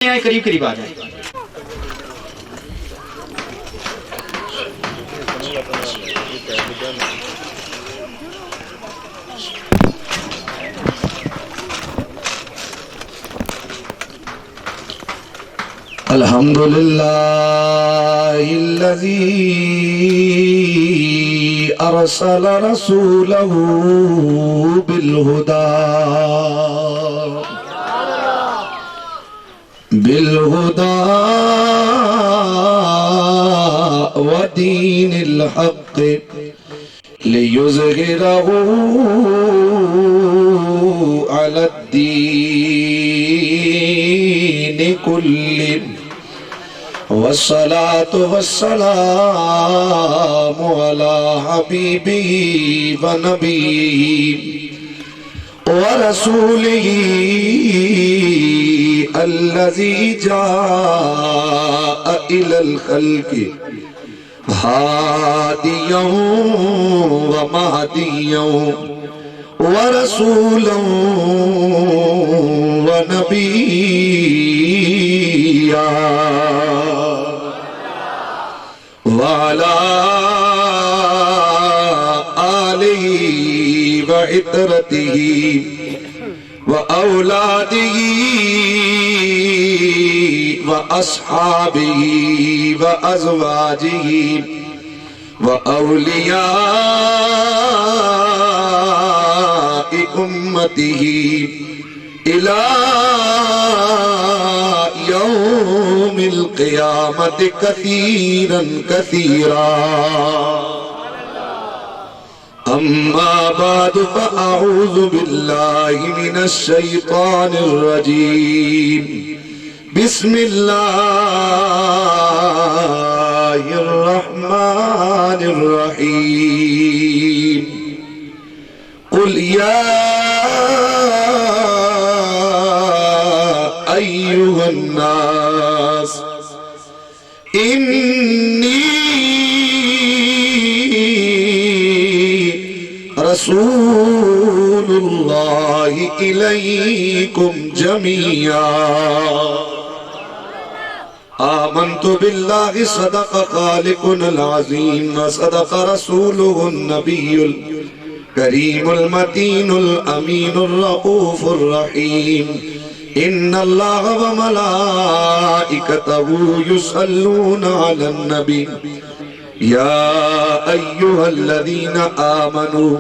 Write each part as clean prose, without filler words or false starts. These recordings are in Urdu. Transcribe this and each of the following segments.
قریب قریب آ جائیں. الحمدللہ الذی ارسل رسولہ بالہدى ودین الحق لیظہرہ علی الدین کلہ والصلاة والسلام على حبيبه ونبيه ورسوله الذي جاء إلى الخلق هاديا ومهديا ورسولا ونبيا وعلى آله وعطرته وأولاده وأصحابه وأزواجه وأولياء أمته إلى يوم القيامة كثيرا كثيرا. أما بعد فأعوذ بالله من الشيطان الرجيم. بسم الله الرحمن الرحيم. قل يا أيها الناس إني رسول الله إليكم جميعا آمنت بالله صدق خالقنا العظيم وصدق رسوله النبي الكريم المتين الأمين الرؤوف الرحيم. إن الله وملائكته يصلون على النبي يا أيها الذين آمنوا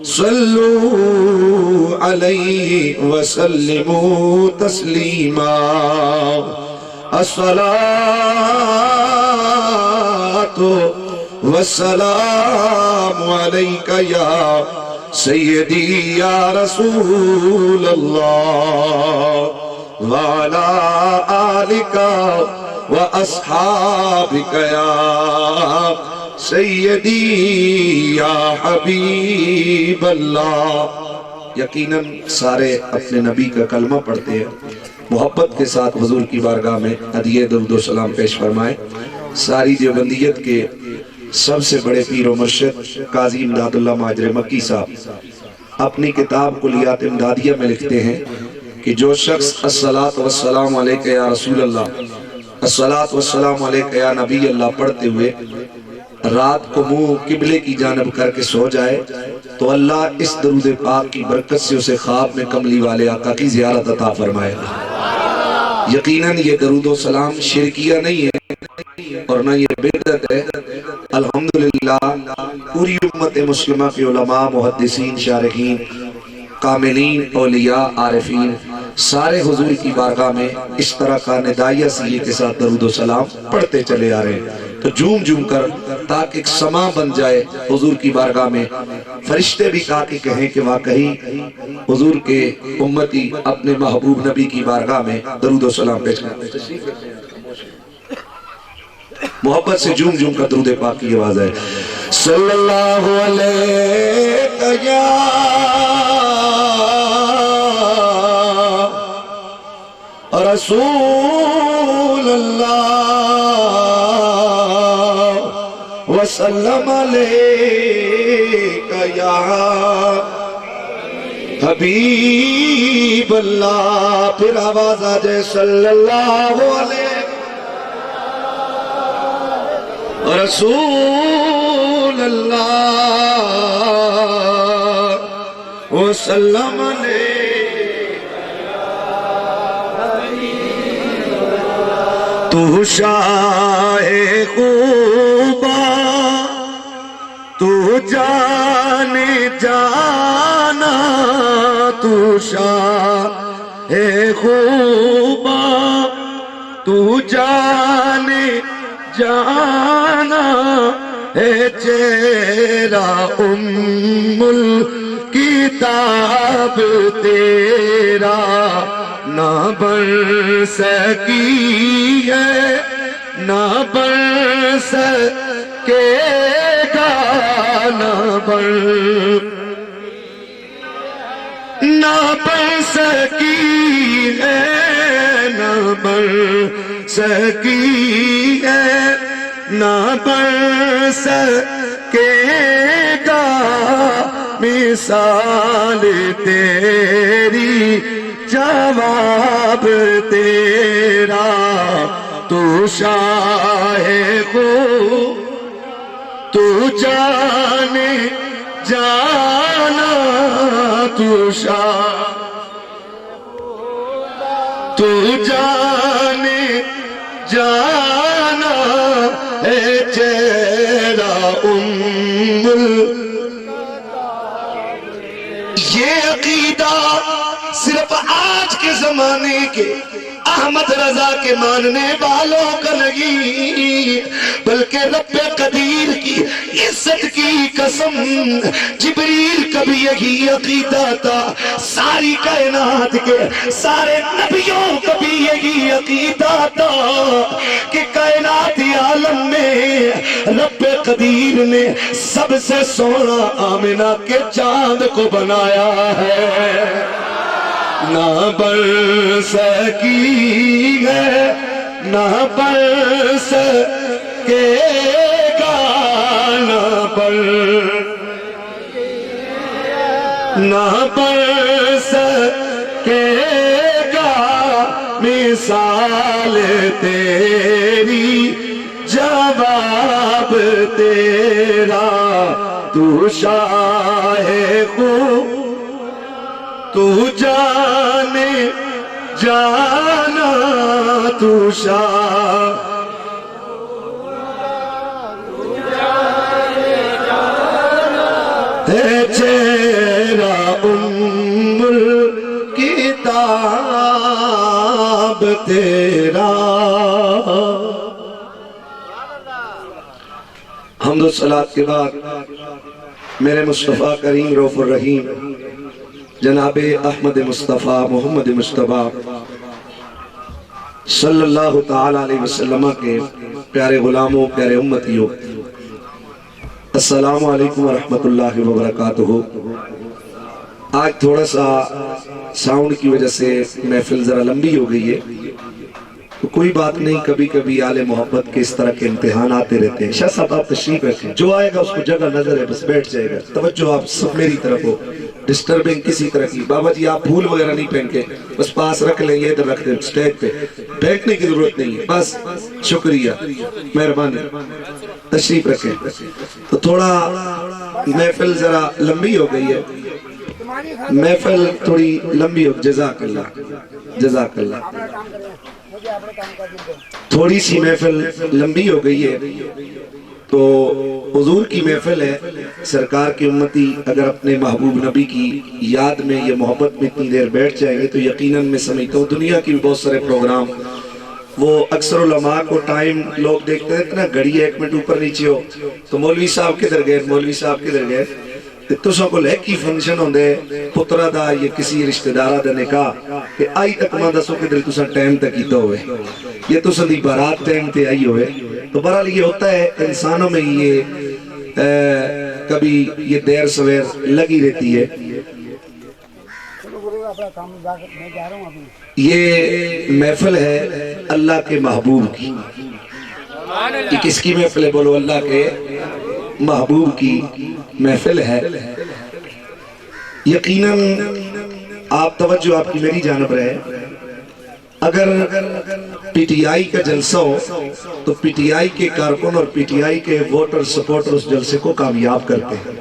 صلوا عليه وسلموا تسليما. الصلاة والسلام عليك يا سيدي يا رسول الله وعلى آلك وأصحابك يا سیدی یا حبیب اللہ. یقیناً سارے اپنے نبی کا کلمہ پڑھتے ہیں. محبت کے ساتھ حضور کی بارگاہ میں ہدیہ درود و سلام پیش فرمائیں. ساری دیوبندیت کے سب سے بڑے پیر و مرشد قاضی امداد اللہ مہاجر مکی صاحب اپنی کتاب کلیات امدادیہ میں لکھتے ہیں کہ جو شخص الصلاۃ والسلام علیک یا رسول اللہ، الصلاۃ والسلام علیک یا نبی اللہ پڑھتے ہوئے رات کو منہ قبلے کی جانب کر کے سو جائے تو اللہ اس درود پاک کی برکت سے اسے خواب میں کملی والے آقا کی زیارت عطا فرمائے گا. یقیناً یہ درود و سلام شرکیہ نہیں ہے اور نہ یہ بدعت ہے. الحمدللہ پوری امت مسلمہ کے علماء، محدثین، شارحین، کاملین، اولیاء، عارفین سارے حضور کی بارگاہ میں اس طرح کا ندائیہ سیے کے ساتھ درود و سلام پڑھتے چلے آ رہے ہیں. تو جھوم جھوم کر تاکہ ایک سما بن جائے حضور کی بارگاہ میں. فرشتے بھی تاکہ کہیں کہ واقعی حضور کے امتی اپنے محبوب نبی کی بارگاہ میں درود و سلام پیش کرتے ہیں. محبت سے جھوم جھوم کر درود پاک کی آواز ہے. صلی اللہ علیہ یا رسول اللہ وسلم علیک یا حبیب اللہ، پھر آواز آ جائے صلی اللہ علیہ رسول اللہ وسلم علیہ۔ تو شاہ خوبا، تو جان جانا، تو شاہ خوبا، تو جان جانا ہے، چہرہ ام الکتاب تیرا نہ بن سکی ہے، نہ بن سکے گا، نہ بن سکی ہے، نہ بن سکی ہے، نہ بن سکے گا مثال تیری، جواب تیرا۔ تو شاہ خوب، تو جان جانا، تو شاہ، تو جان جانا ہے، چہرہ ام یہ عقیدہ صرف آج کے زمانے کے احمد رضا کے ماننے والوں کا نہیں، بلکہ رب قدیر کی عزت کی قسم، جبریل کا بھی یہی عقیدہ تھا، ساری کائنات کے سارے نبیوں کا بھی یہی عقیدہ تھا کہ کائناتی عالم میں رب قدیر نے سب سے سونا آمنہ کے چاند کو بنایا ہے، نہ بن سکی ہے، نہ بن سکے گا، نہ بن سکے گا مثال تیری، جواب تیرا۔ تو شاہ خوب، تو جان جانا، تو شاہ، ہے چہرہ ام الکتاب تیرا۔ حمد و صلات کے بعد میرے مصطفیٰ کریم رؤوف الرحیم جناب احمد مصطفیٰ محمد مصطفیٰ صلی اللہ تعالی علیہ وسلم کے پیارے غلاموں، پیارے امتیوں، السلام علیکم ورحمۃ اللہ وبرکاتہ۔ آج تھوڑا سا ساؤنڈ کی وجہ سے محفل ذرا لمبی ہو گئی ہے، تو کوئی بات نہیں، کبھی کبھی آل محبت کے اس طرح کے امتحان آتے رہتے ہیں۔ شاہ صاحب آپ تشریف رکھیں، جو آئے گا اس کو جگہ نظر ہے، بس بیٹھ جائے گا، توجہ آپ سب میری طرف ہو، ڈسٹربنگ کسی طرح کی۔ بابا جی آپ پھول وغیرہ نہیں پھینکے، بس پاس رکھ لیں، یہ ادھر رکھ دیں سٹیج پہ، پھینکنے کی ضرورت نہیں ہے، بس شکریہ، مہربانی، تشریف رکھیں۔ تو تھوڑا محفل ذرا لمبی ہو گئی ہے، محفل تھوڑی لمبی ہو، جزاک اللہ، جزاک اللہ، تھوڑی سی محفل لمبی ہو گئی ہے، تو حضور کی محفل ہے، سرکار کی امتی اگر اپنے محبوب نبی کی یاد میں یہ محبت میں اتنی دیر بیٹھ جائیں گے تو یقیناً میں سمجھتا ہوں دنیا کی بہت سارے پروگرام، وہ اکثر علماء کو ٹائم لوگ دیکھتے رہتے نا، گھڑی 1 منٹ اوپر نیچے ہو تو مولوی صاحب کدھر گئے، مولوی صاحب کدھر گئے، تو سب کو لے کی فنکشن ہوں دے پترہ دا یا کسی رشتہ دارہ دا نکاح کہ آئی تک ماں دا سو کہ دل تسا ٹائم تک کیتا ہوئے، یہ تسا دی بارات ٹائم تے آئی ہوئے۔ تو برحال یہ ہوتا ہے انسانوں میں یہ کبھی یہ دیر سویر لگی رہتی ہے۔ یہ محفل ہے اللہ کے محبوب کی، یہ کس کی محفل ہے بولو؟ اللہ کے محبوب کی محفل ہے۔ یقیناً آپ توجہ آپ کی میری جانب رہے، اگر پی ٹی آئی کا جلسہ ہو تو پی ٹی آئی کے کارکن اور پی ٹی آئی کے ووٹر سپورٹر اس جلسے کو کامیاب کرتے ہیں۔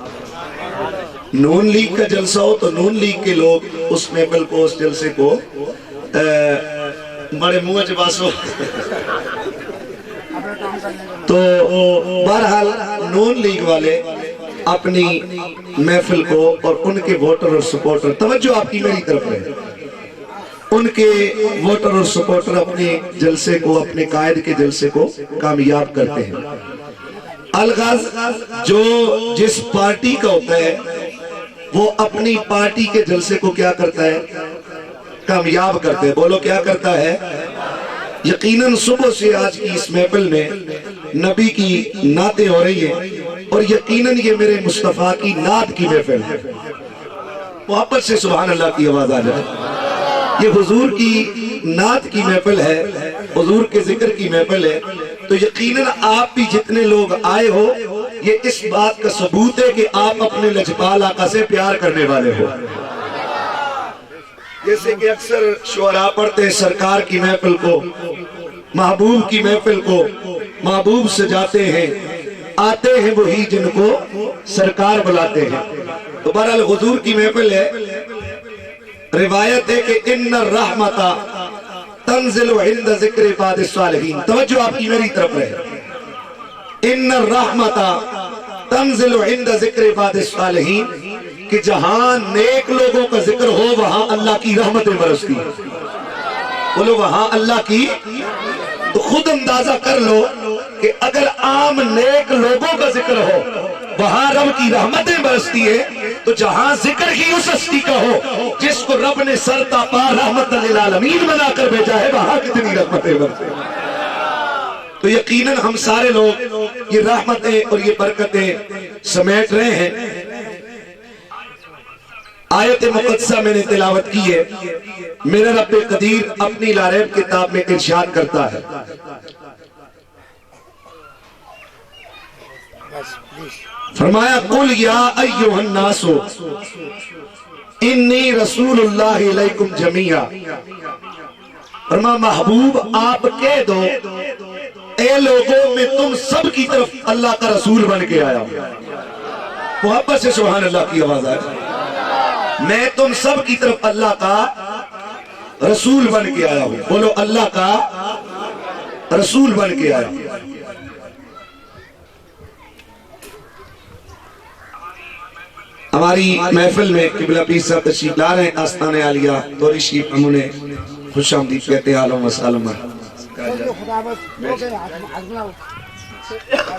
نون لیگ کا جلسہ ہو تو نون لیگ کے لوگ اس محفل کو، اس جلسے کو بڑے منہ جباسو تو بہرحال نون لیگ والے اپنی محفل کو اور ان کے ووٹر اور سپورٹر، توجہ آپ کی میری طرف ہے، ان کے ووٹر اور سپورٹر اپنے جلسے کو، اپنے قائد کے جلسے کو کامیاب کرتے ہیں۔ الغاز جو جس پارٹی کا ہوتا ہے وہ اپنی پارٹی کے جلسے کو کیا کرتا ہے؟ کامیاب کرتے ہیں۔ بولو کیا کرتا ہے؟ یقیناً صبح سے آج کی اس محفل میں نبی کی نعتیں ہو رہی ہیں اور یقیناً یہ میرے مصطفیٰ کی نعت کی محفل ہے۔ محبت سے سبحان اللہ کی آواز آ جائے۔ یہ حضور کی نعت کی محفل ہے، حضور کے ذکر کی محفل ہے، تو یقیناً آپ بھی جتنے لوگ آئے ہو یہ اس بات کا ثبوت ہے کہ آپ اپنے لجپال آقا سے پیار کرنے والے ہو۔ جیسے کہ اکثر شعراء پڑھتے ہیں سرکار کی محفل کو، محبوب کی محفل کو محبوب سجاتے ہیں، آتے ہیں وہی جن کو سرکار بلاتے ہیں۔ تو بہرحال حضور کی محفل ہے، روایت ہے کہ ان الرحمت تنزل عند ذکر عباد الصالحین، توجہ آپ کی میری طرف رہے، ان الرحمت تنزل عند ذکر عباد الصالحین، کہ جہاں نیک لوگوں کا ذکر ہو وہاں اللہ کی رحمتیں برستی۔ بولو وہاں اللہ کی، تو خود اندازہ کر لو کہ اگر عام نیک لوگوں کا ذکر ہو وہاں رب کی رحمتیں برستی ہے، تو جہاں ذکر ہی اس ہستی کا ہو جس کو رب نے سر تا پا رحمت للعالمین بنا کر بھیجا ہے، وہاں کتنی رحمتیں برستی ہیں۔ تو یقیناً ہم سارے لوگ یہ رحمتیں اور یہ برکتیں سمیٹ رہے ہیں۔ آیت مقدسہ میں نے تلاوت کی ہے، میرا رب قدیر اپنی لا ریب کتاب میں ارشاد کرتا ہے، فرمایا قل یا ایھا الناس انی رسول اللہ علیکم جمیعا، فرمایا محبوب آپ کہہ دو اے لوگوں میں تم سب کی طرف اللہ کا رسول بن کے آیا ہوں۔ محبت سے سبحان اللہ کی آواز آئے، میں تم سب کی طرف اللہ کا رسول بن کے آیا ہوں۔ بولو اللہ کا رسول بن کے آیا ہوں۔ ہماری محفل میں قبلہ پیر صاحب تشریف لا رہے ہیں، آستانِ عالیہ توری شریف، ہم انہیں خوش آمدید کہتے ہیں، عالم و سالم۔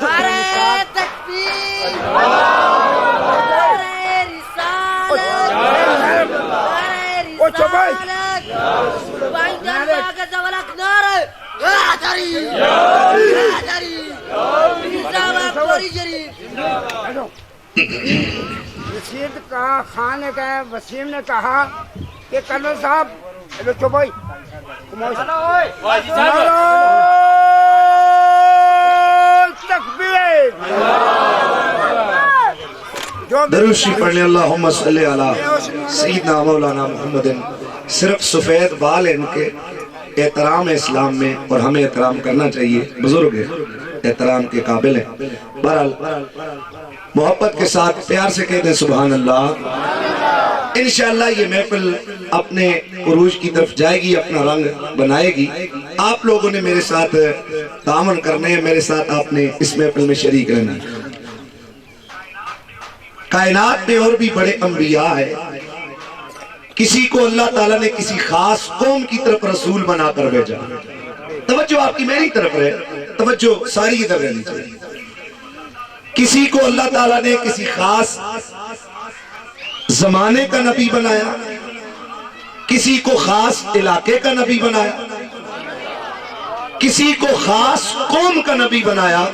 نعرہ تکبیر، نعرہ رسالت، نعرہ رسالت، وعند الباغة والأقدار، حیدری حیدری نظام اکبری شریف۔ رشید کا خان نے کہا، وسیم نے کہا کہ کرنل صاحب چوبائی تکبیر، درود شریف پڑھنے اللہم صلی علی سیدنا مولانا محمد۔ صرف سفید بال ان کے احترام اسلام میں، اور ہمیں احترام کرنا چاہیے، بزرگ ہیں، احترام کے قابل ہیں۔ بہرحال محبت کے ساتھ پیار سے کہتے ہیں سبحان اللہ۔ انشاءاللہ یہ محفل اپنے عروج کی طرف جائے گی، اپنا رنگ بنائے گی۔ آپ لوگوں نے میرے ساتھ تعاون کرنے ہیں، میرے ساتھ آپ نے اس محفل میں شریک رہنا ہے۔ کائنات میں اور بھی بڑے انبیاء ہیں، کسی کو اللہ تعالیٰ نے کسی خاص قوم کی طرف رسول بنا کر بھیجا۔ توجہ آپ کی میری طرف رہے، توجہ ساری ادھر رہنی چاہیے۔ کسی کو اللہ تعالیٰ نے کسی خاص زمانے کا نبی بنایا، کسی کو خاص علاقے کا نبی بنایا، کسی کو خاص قوم کا نبی بنایا،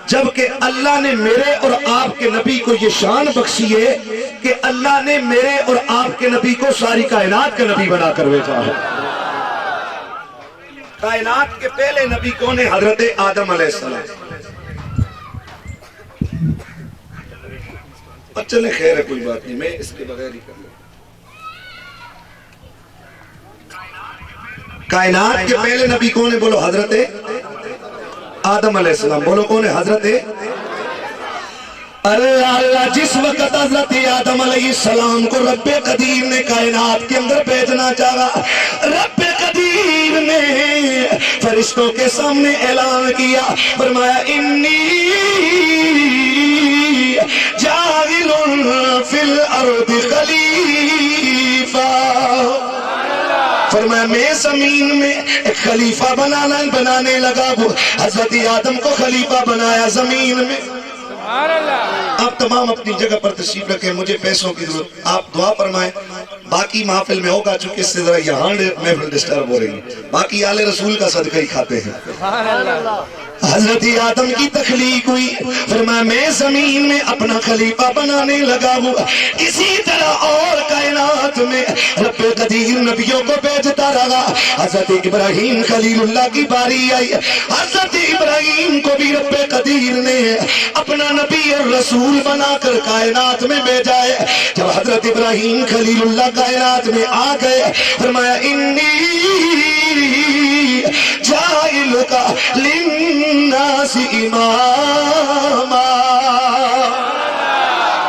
جبکہ اللہ نے میرے اور آپ کے نبی کو یہ شان بخشی ہے کہ اللہ نے میرے اور آپ کے نبی کو ساری کائنات کا نبی بنا کر بھیجا ہے۔ کائنات کے پہلے نبی کون ہے؟ حضرت آدم علیہ السلام۔ چلے خیر ہے، کوئی بات نہیں، میں اس کے بغیر ہی کر لوں۔ کائنات کے پہلے نبی کون ہے؟ بولو حضرت آدم علیہ السلام. بولو کون ہے؟ حضرت اللہ. جس وقت حضرت آدم علیہ السلام کو رب قدیر نے کائنات کے اندر بھیجنا چاہا، رب قدیر نے فرشتوں کے سامنے اعلان کیا، فرمایا انی جاعل فی الارض خلیفہ. فرمایا میں زمین میں ایک خلیفہ بنانے لگا. وہ حضرت آدم کو خلیفہ بنایا زمین میں. آپ تمام اپنی جگہ پر تشریف رکھیں، مجھے پیسوں کی ضرورت. آپ دعا فرمائیں. باقی محفل میں ہوگا چونکہ اس سے ذرا یہاں محفل ڈسٹرب ہو رہی ہے، باقی آل رسول کا صدقہ ہی کھاتے ہیں. حضرت آدم کی تخلیق ہوئی، فرمایا میں زمین میں اپنا خلیفہ بنانے لگا ہوا. اسی طرح اور کائنات میں رب قدیر نبیوں کو بھیجتا رہا. حضرت ابراہیم خلیل اللہ کی باری آئی، حضرت ابراہیم کو بھی رب قدیر نے اپنا نبی اور رسول بنا کر کائنات میں بھیجا ہے. جب حضرت ابراہیم خلیل اللہ کائنات میں آ گئے، فرمایا انی جائلک للناس اماما.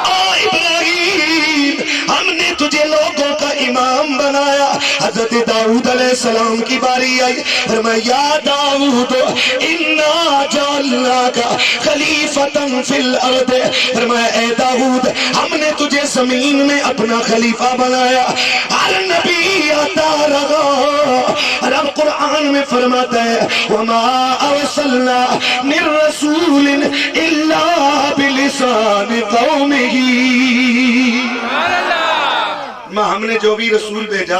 او ابراہیم، ہم نے تجھے لوگوں کا امام بنایا. حضرت داؤد علیہ السلام کی باری آئی، فرمایا یا داؤد انا جعلناک خلیفۃ فی الارض. فرمایا اے داؤد، ہم نے تجھے زمین میں اپنا خلیفہ بنایا. ہر نبی آتا رہا. رب قرآن میں فرماتا ہے وما ارسلنا من رسول الا بلسان قومه. ہم نے جو بھی رسول بھیجا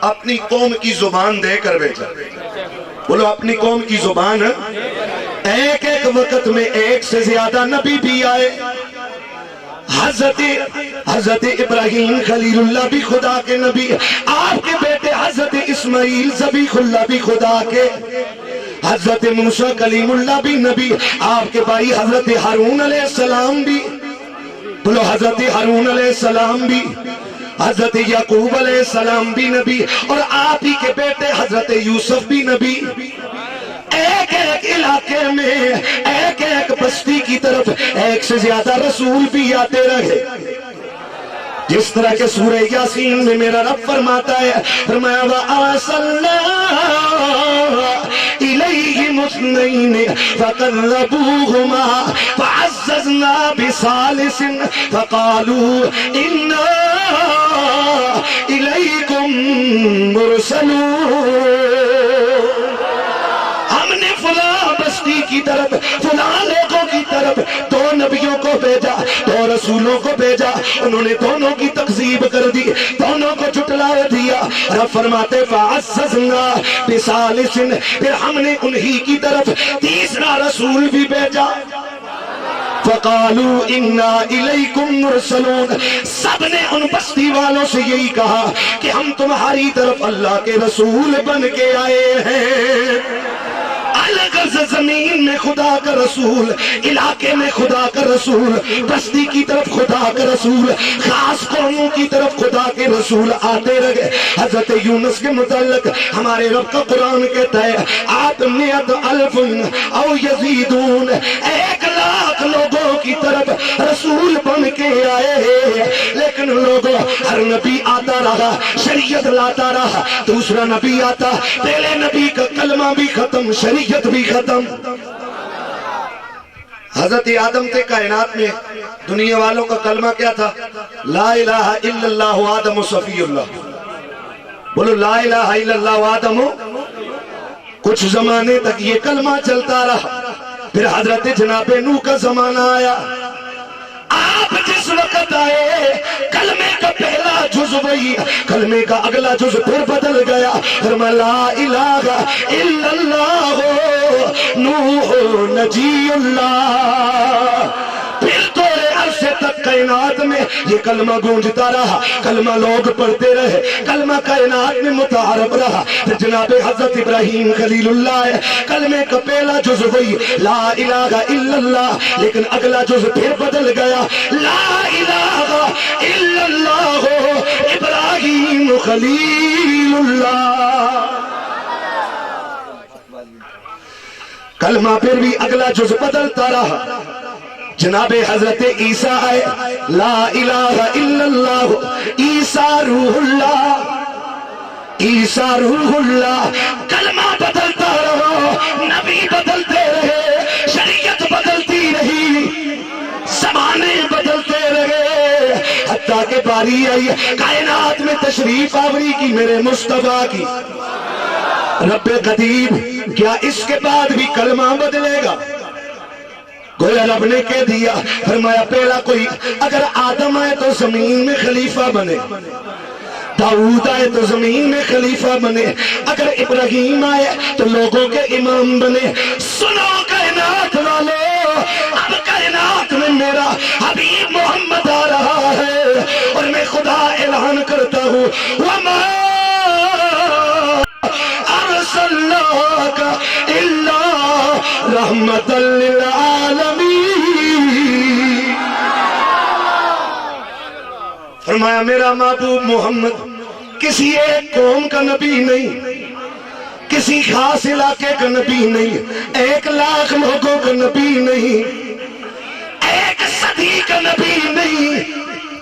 اپنی قوم کی زبان دے کر بھیجا. بولو اپنی قوم کی زبان. ایک ایک وقت میں ایک سے زیادہ نبی بھی آئے. حضرت ابراہیم خلیل اللہ بھی خدا کے نبی، آپ کے بیٹے حضرت اسماعیل ذبیح اللہ بھی خدا کے، حضرت موسیٰ کلیم اللہ بھی نبی، آپ کے بھائی حضرت ہارون علیہ السلام بھی. بولو حضرت ہارون علیہ السلام بھی، حضرت یعقوب علیہ السلام بھی نبی، اور آپ ہی کے بیٹے حضرت یوسف بھی نبی. ایک ایک علاقے میں ایک ایک بستی کی طرف ایک سے زیادہ رسول بھی آتے رہے. جس طرح کے سورہ یاسین میں میرا رب فرماتا ہے، فرمایا وَأَرْسَلْنَا إِلَيْهِمُ اثْنَيْنِ فَكَذَّبُوهُمَا فَعَزَّزْنَا بِثَالِثٍ فَقَالُوا إِنَّا إِلَيْكُمْ مُرْسَلُونَ. ہم نے فلاں بستی کی طرف، فلاں لوگوں کی طرف دو نبیوں کو بھیجا، دو رسولوں کو بھیجا، انہوں نے دونوں کی تکذیب کر دی، دونوں کو جھٹلا دیا. رب فرماتے فَعَزَّزْنَا بِثَالِثٍ، پھر ہم نے انہی کی طرف تیسرا رسول بھی بھیجا. فَقَالُوا إِنَّا إِلَيْكُمْ مُرْسَلُونَ. سب نے ان بستی والوں سے یہی کہا کہ ہم تمہاری طرف اللہ کے رسول بن کے آئے ہیں. الگ زمین میں خدا کا رسول، علاقے میں خدا کا رسول، بستی کی طرف خدا کا رسول، خاص قوموں کی طرف خدا کے رسول آتے رہے. حضرت یونس کے متعلق ہمارے رب کا قرآن کہتا ہے آتمیت الف او یزیدون، 1,00,000 لوگوں کی طرف رسول بن کے آئے ہیں. لیکن لوگوں، ہر نبی آتا رہا، شریعت لاتا رہا، دوسرا نبی آتا، پہلے نبی کا کلمہ بھی ختم، شریعت بھی ختم. حضرت آدم تھے کائنات میں، دنیا والوں کا کلمہ کیا تھا؟ لا الہ الا اللہ آدم صفی اللہ. بولو لا الہ الا اللہ آدم. کچھ زمانے تک یہ کلمہ چلتا رہا. پھر حضرت جناب نوح کا زمانہ آیا. آپ جس وقت آئے کلمے کا پہلا جز وہی، کلمے کا اگلا جز پھر بدل گیا. فرمایا لا الہ الا اللہ نوح نجی اللہ. پھر تھوڑے عرصے تک کائنات میں یہ کلمہ گونجتا رہا، کلمہ لوگ پڑھتے رہے، کلمہ کائنات میں متعارف رہا. پھر جناب حضرت ابراہیم خلیل اللہ ہے، کلمے کا پہلا جز وہی لا الہ الا اللہ، لیکن اگلا جز پھر بدل گیا لا الہ الا اللہ ابراہیم خلیل اللہ. کلمہ پھر بھی اگلا جز بدلتا رہا. جناب حضرت عیسیٰ آئے, لا الہ الا اللہ عیسیٰ روح اللہ, عیسیٰ روح اللہ. کلمہ بدلتا رہا, نبی بدلتے رہے, شریعت بدلتی رہی, زمانے بدلتے رہے, حتیٰ کہ باری آئی کائنات میں تشریف آوری کی میرے مصطفیٰ کی. رب قدیم کیا اس کے بعد بھی کلمہ بدلے گا؟ گویا رب نے کہہ دیا, فرمایا پہلا کوئی اگر آدم آئے تو زمین میں خلیفہ بنے, داؤد آئے تو زمین میں خلیفہ بنے, اگر ابراہیم آئے تو لوگوں کے امام بنے. سنو کائنات والو, اب کائنات میں میرا حبیب محمد آ رہا ہے, اور میں خدا اعلان کرتا ہوں وَمَا أَرْسَلْنَاكَ إِلَّا رَحْمَةً لِلْعَالَمِينَ. فرمایا میرا محبوب محمد کسی ایک قوم کا نبی نہیں, کسی خاص علاقے کا نبی نہیں, 1,00,000 لوگوں کا نبی نہیں, 1 صدی کا نبی نہیں,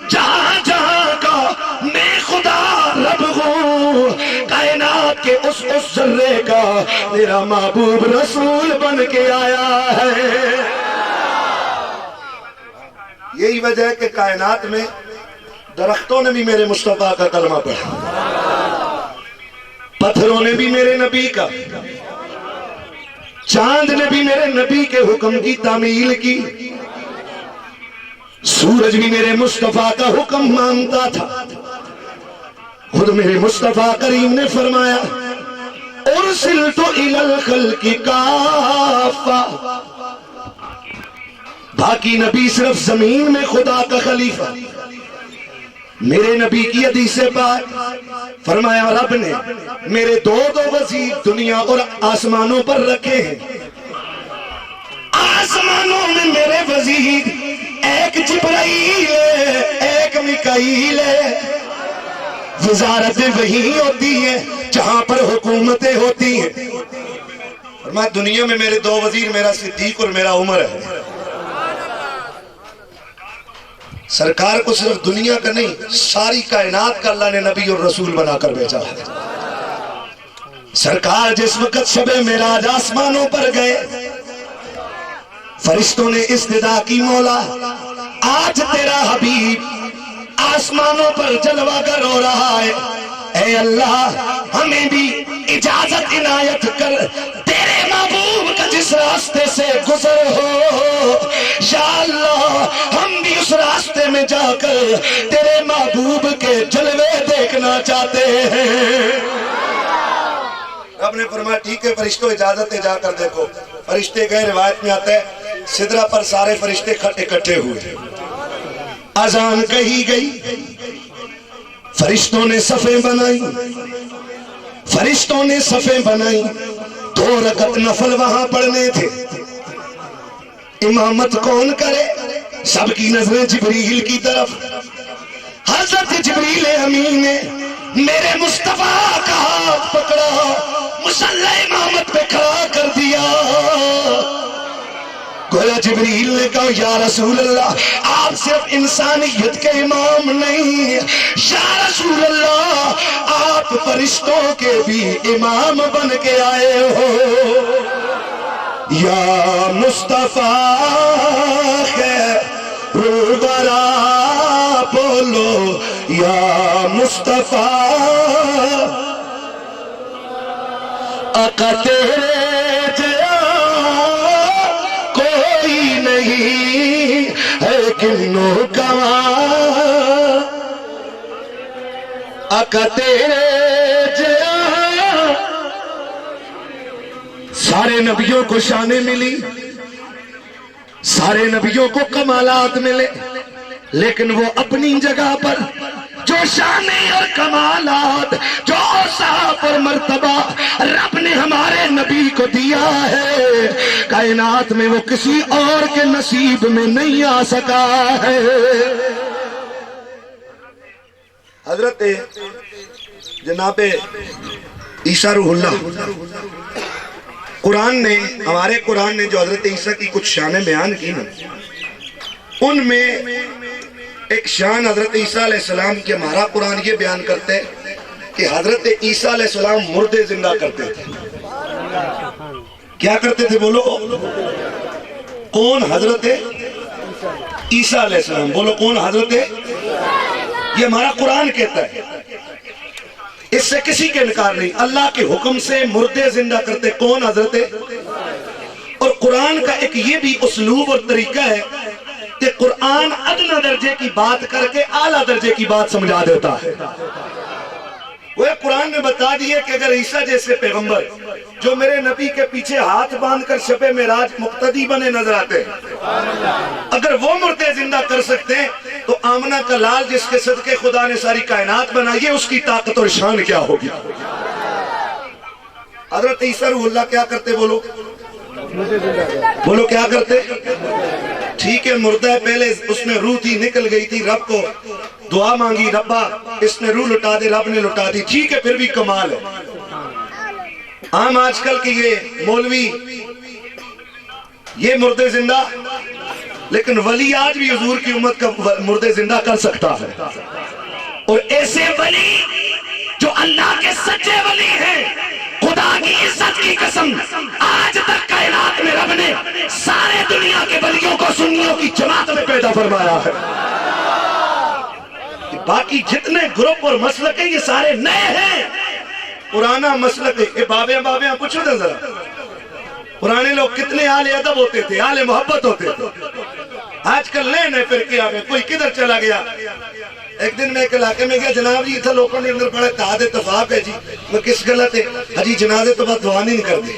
جہاں جہاں کا میں خدا رب ہوں, کائنات کے اس ذرے کا میرا محبوب رسول بن کے آیا ہے. یہی وجہ ہے کہ کائنات میں درختوں نے بھی میرے مصطفیٰ کا کلمہ پڑھا, پتھروں نے بھی میرے نبی کا, چاند نے بھی میرے نبی کے حکم کی تعمیل کی, سورج بھی میرے مصطفیٰ کا حکم مانتا تھا. خود میرے مصطفیٰ کریم نے فرمایا ارسلت الی الخلق کافہ, باقی نبی صرف زمین میں خدا کا خلیفہ. میرے نبی کی حدیث پاک فرمایا رب نے میرے 2 وزیر دنیا اور آسمانوں پر رکھے ہیں. آسمانوں میں میرے وزیر ایک جبرائیل ہے, ایک میکائیل ہے. وزارتیں وہی ہوتی ہیں جہاں پر حکومتیں ہوتی ہیں. فرمایا دنیا میں میرے 2 وزیر, میرا صدیق اور میرا عمر ہے. سرکار کو صرف دنیا کا نہیں, ساری کائنات کا اللہ نے نبی اور رسول بنا کر بھیجا ہے. سرکار جس وقت شب معراج آسمانوں پر گئے, فرشتوں نے استدعا کی مولا آج تیرا حبیب آسمانوں پر جلوہ گر ہو رہا ہے, اے اللہ ہمیں بھی اجازت عنایت کر, تیرے محبوب کا جس راستے سے گزر ہو یا اللہ ہم بھی اس راستے میں جا کر تیرے محبوب کے جلوے دیکھنا چاہتے ہیں. رب نے فرمایا ٹھیک ہے فرشتوں اجازت ہے, جا کر دیکھو. فرشتے گئے, روایت میں آتا ہے سدرہ پر سارے فرشتے اکٹھے ہوئے, اذان کہی گئی, فرشتوں نے صفیں بنائی, فرشتوں نے صفیں بنائی. 2 رکعت نفل وہاں پڑھنے تھے. امامت کون کرے؟ سب کی نظریں جبریل کی طرف. حضرت جبریل امین نے میرے مصطفیٰ کا ہاتھ پکڑا, مصلی امامت پہ کھڑا کر دیا. گویا جبریل نے کہا یا رسول اللہ آپ صرف انسانیت کے امام نہیں, یا رسول اللہ آپ فرشتوں کے بھی امام بن کے آئے ہو. یا مصطفیٰ خیر الورا بولو, یا مصطفیٰ آقا تیرے جیا کوئی نہیں ہے کنوں کماں, آقا تیرے جیا. سارے نبیوں کو شانیں ملی, سارے نبیوں کو کمالات ملے, لیکن وہ اپنی جگہ پر جو شانیں اور کمالات, جو اوصاف اور مرتبہ رب نے ہمارے نبی کو دیا ہے, کائنات میں وہ کسی اور کے نصیب میں نہیں آ سکا ہے. حضرت جناب عیسیٰ روح اللہ قرآن نے، ہمارے قرآن نے جو حضرت عیسیٰ کی کچھ شانیں بیان کی نا، ان میں ایک شان حضرت عیسیٰ علیہ السلام کی ہمارا قرآن یہ بیان کرتے ہیں کہ حضرت عیسیٰ علیہ السلام مردے زندہ کرتے تھے۔ کیا کرتے تھے بولو؟ کون؟ حضرت عیسیٰ علیہ السلام۔ بولو کون؟ حضرت، یہ ہمارا قرآن کہتا ہے، اس سے کسی کے انکار نہیں۔ اللہ کے حکم سے مردے زندہ کرتے کون؟ حضرت۔ اور قرآن کا ایک یہ بھی اسلوب اور طریقہ ہے کہ قرآن ادنا درجے کی بات کر کے اعلیٰ درجے کی بات سمجھا دیتا ہے۔ وہ قرآن نے بتا دیا کہ اگر عیسیٰ جیسے پیغمبر جو میرے نبی کے پیچھے ہاتھ باندھ کر شب معراج مقتدی بنے نظر آتے ہیں، اگر وہ مردے زندہ کر سکتے ہیں تو آمنہ کا لال جس کے صدقے خدا نے ساری کائنات بنائی ہے، اس کی طاقت اور شان کیا ہوگی؟ حضرت عیسیٰ روح اللہ کیا کرتے؟ بولو بولو کیا کرتے؟ ٹھیک ہے، مردہ ہے، پہلے اس میں روح تھی، نکل گئی تھی، رب کو دعا مانگی، ربا اس نے روح لٹا دے، رب نے لٹا دی، ٹھیک ہے، پھر بھی کمال ہے۔ عام آج کل کی یہ مولوی یہ مردے زندہ، لیکن ولی آج بھی حضور کی امت کا مردے زندہ کر سکتا ہے۔ اور ایسے ولی جو اللہ کے سچے ولی ہیں، خدا کی عزت کی قسم، آج تک کائنات میں رب نے سارے دنیا کے ولیوں کو سنیوں کی جماعت میں پیدا فرمایا ہے۔ باقی جتنے گروپ اور مسلک ہیں یہ سارے نئے ہیں، پرانا مسلک ہے۔ یہ بابیاں پوچھو دے ذرا، پرانے لوگ کتنے اہل ادب ہوتے تھے، اہل محبت ہوتے تھے۔ آج کل نئے فرقے آ گئے، کوئی کدھر چلا گیا۔ ایک دن میں ایک علاقے میں گیا، جناب جی اتنا لوگوں نے اندر پڑھا اتحاد اتفاق ہے جی، میں کس غلط ہے؟ حجی جنازے تو بعد دعا نہیں کرتے۔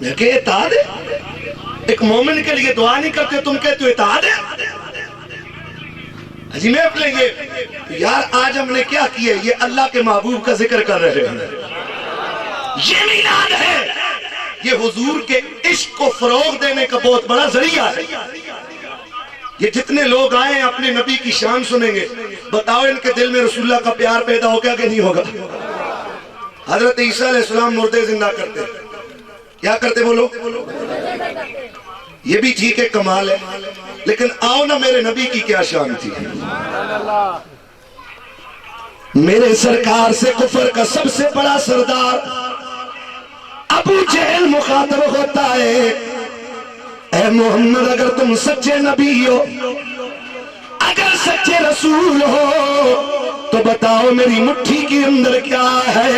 میں کہ اتحاد ہے؟ ایک مومن کے لیے دعا نہیں کرتے، تم کہتے ہو اتحاد ہے؟ حجی میں اپنے یار آج ہم نے کیا کیا؟ یہ اللہ کے محبوب کا ذکر کر رہے ہیں، یہ میلاد ہے، یہ حضور کے عشق کو فروغ دینے کا بہت بڑا ذریعہ ہے۔ یہ جتنے لوگ آئے ہیں اپنے نبی کی شان سنیں گے، بتاؤ ان کے دل میں رسول اللہ کا پیار پیدا ہو گیا کہ نہیں ہوگا؟ حضرت عیسیٰ علیہ السلام مردے زندہ کرتے، کیا کرتے بولو؟ یہ بھی ٹھیک ہے، کمال ہے، لیکن آؤ نا میرے نبی کی کیا شان تھی۔ میرے سرکار سے کفر کا سب سے بڑا سردار ابو جہل مخاطب ہوتا ہے، اے محمد اگر تم سچے نبی ہو، اگر سچے رسول ہو تو بتاؤ میری مٹھی کے اندر کیا ہے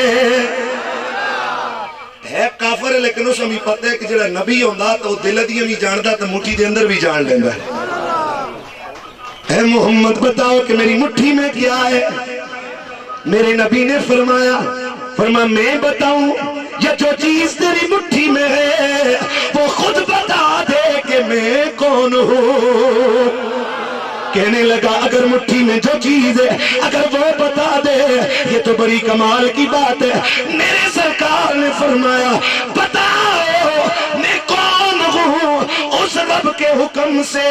کافر ہے، لیکن اس ہمیں پتہ ہے کہ جڑا نبی ہوندہ تو دل دیاں بھی جاندہ تو مٹھی دے اندر بھی جان لیندہ ہے۔ اے محمد بتاؤ کہ میری مٹھی میں کیا ہے؟ میرے نبی نے فرمایا میں بتاؤں یا جو چیز تیری مٹھی میں ہے وہ خود بتا دے کہ میں کون ہوں۔ کہنے لگا اگر مٹھی میں جو چیز ہے اگر وہ بتا دے یہ تو بڑی کمال کی بات ہے۔ میرے سرکار نے فرمایا بتاؤ میں کون ہوں؟ اس رب کے حکم سے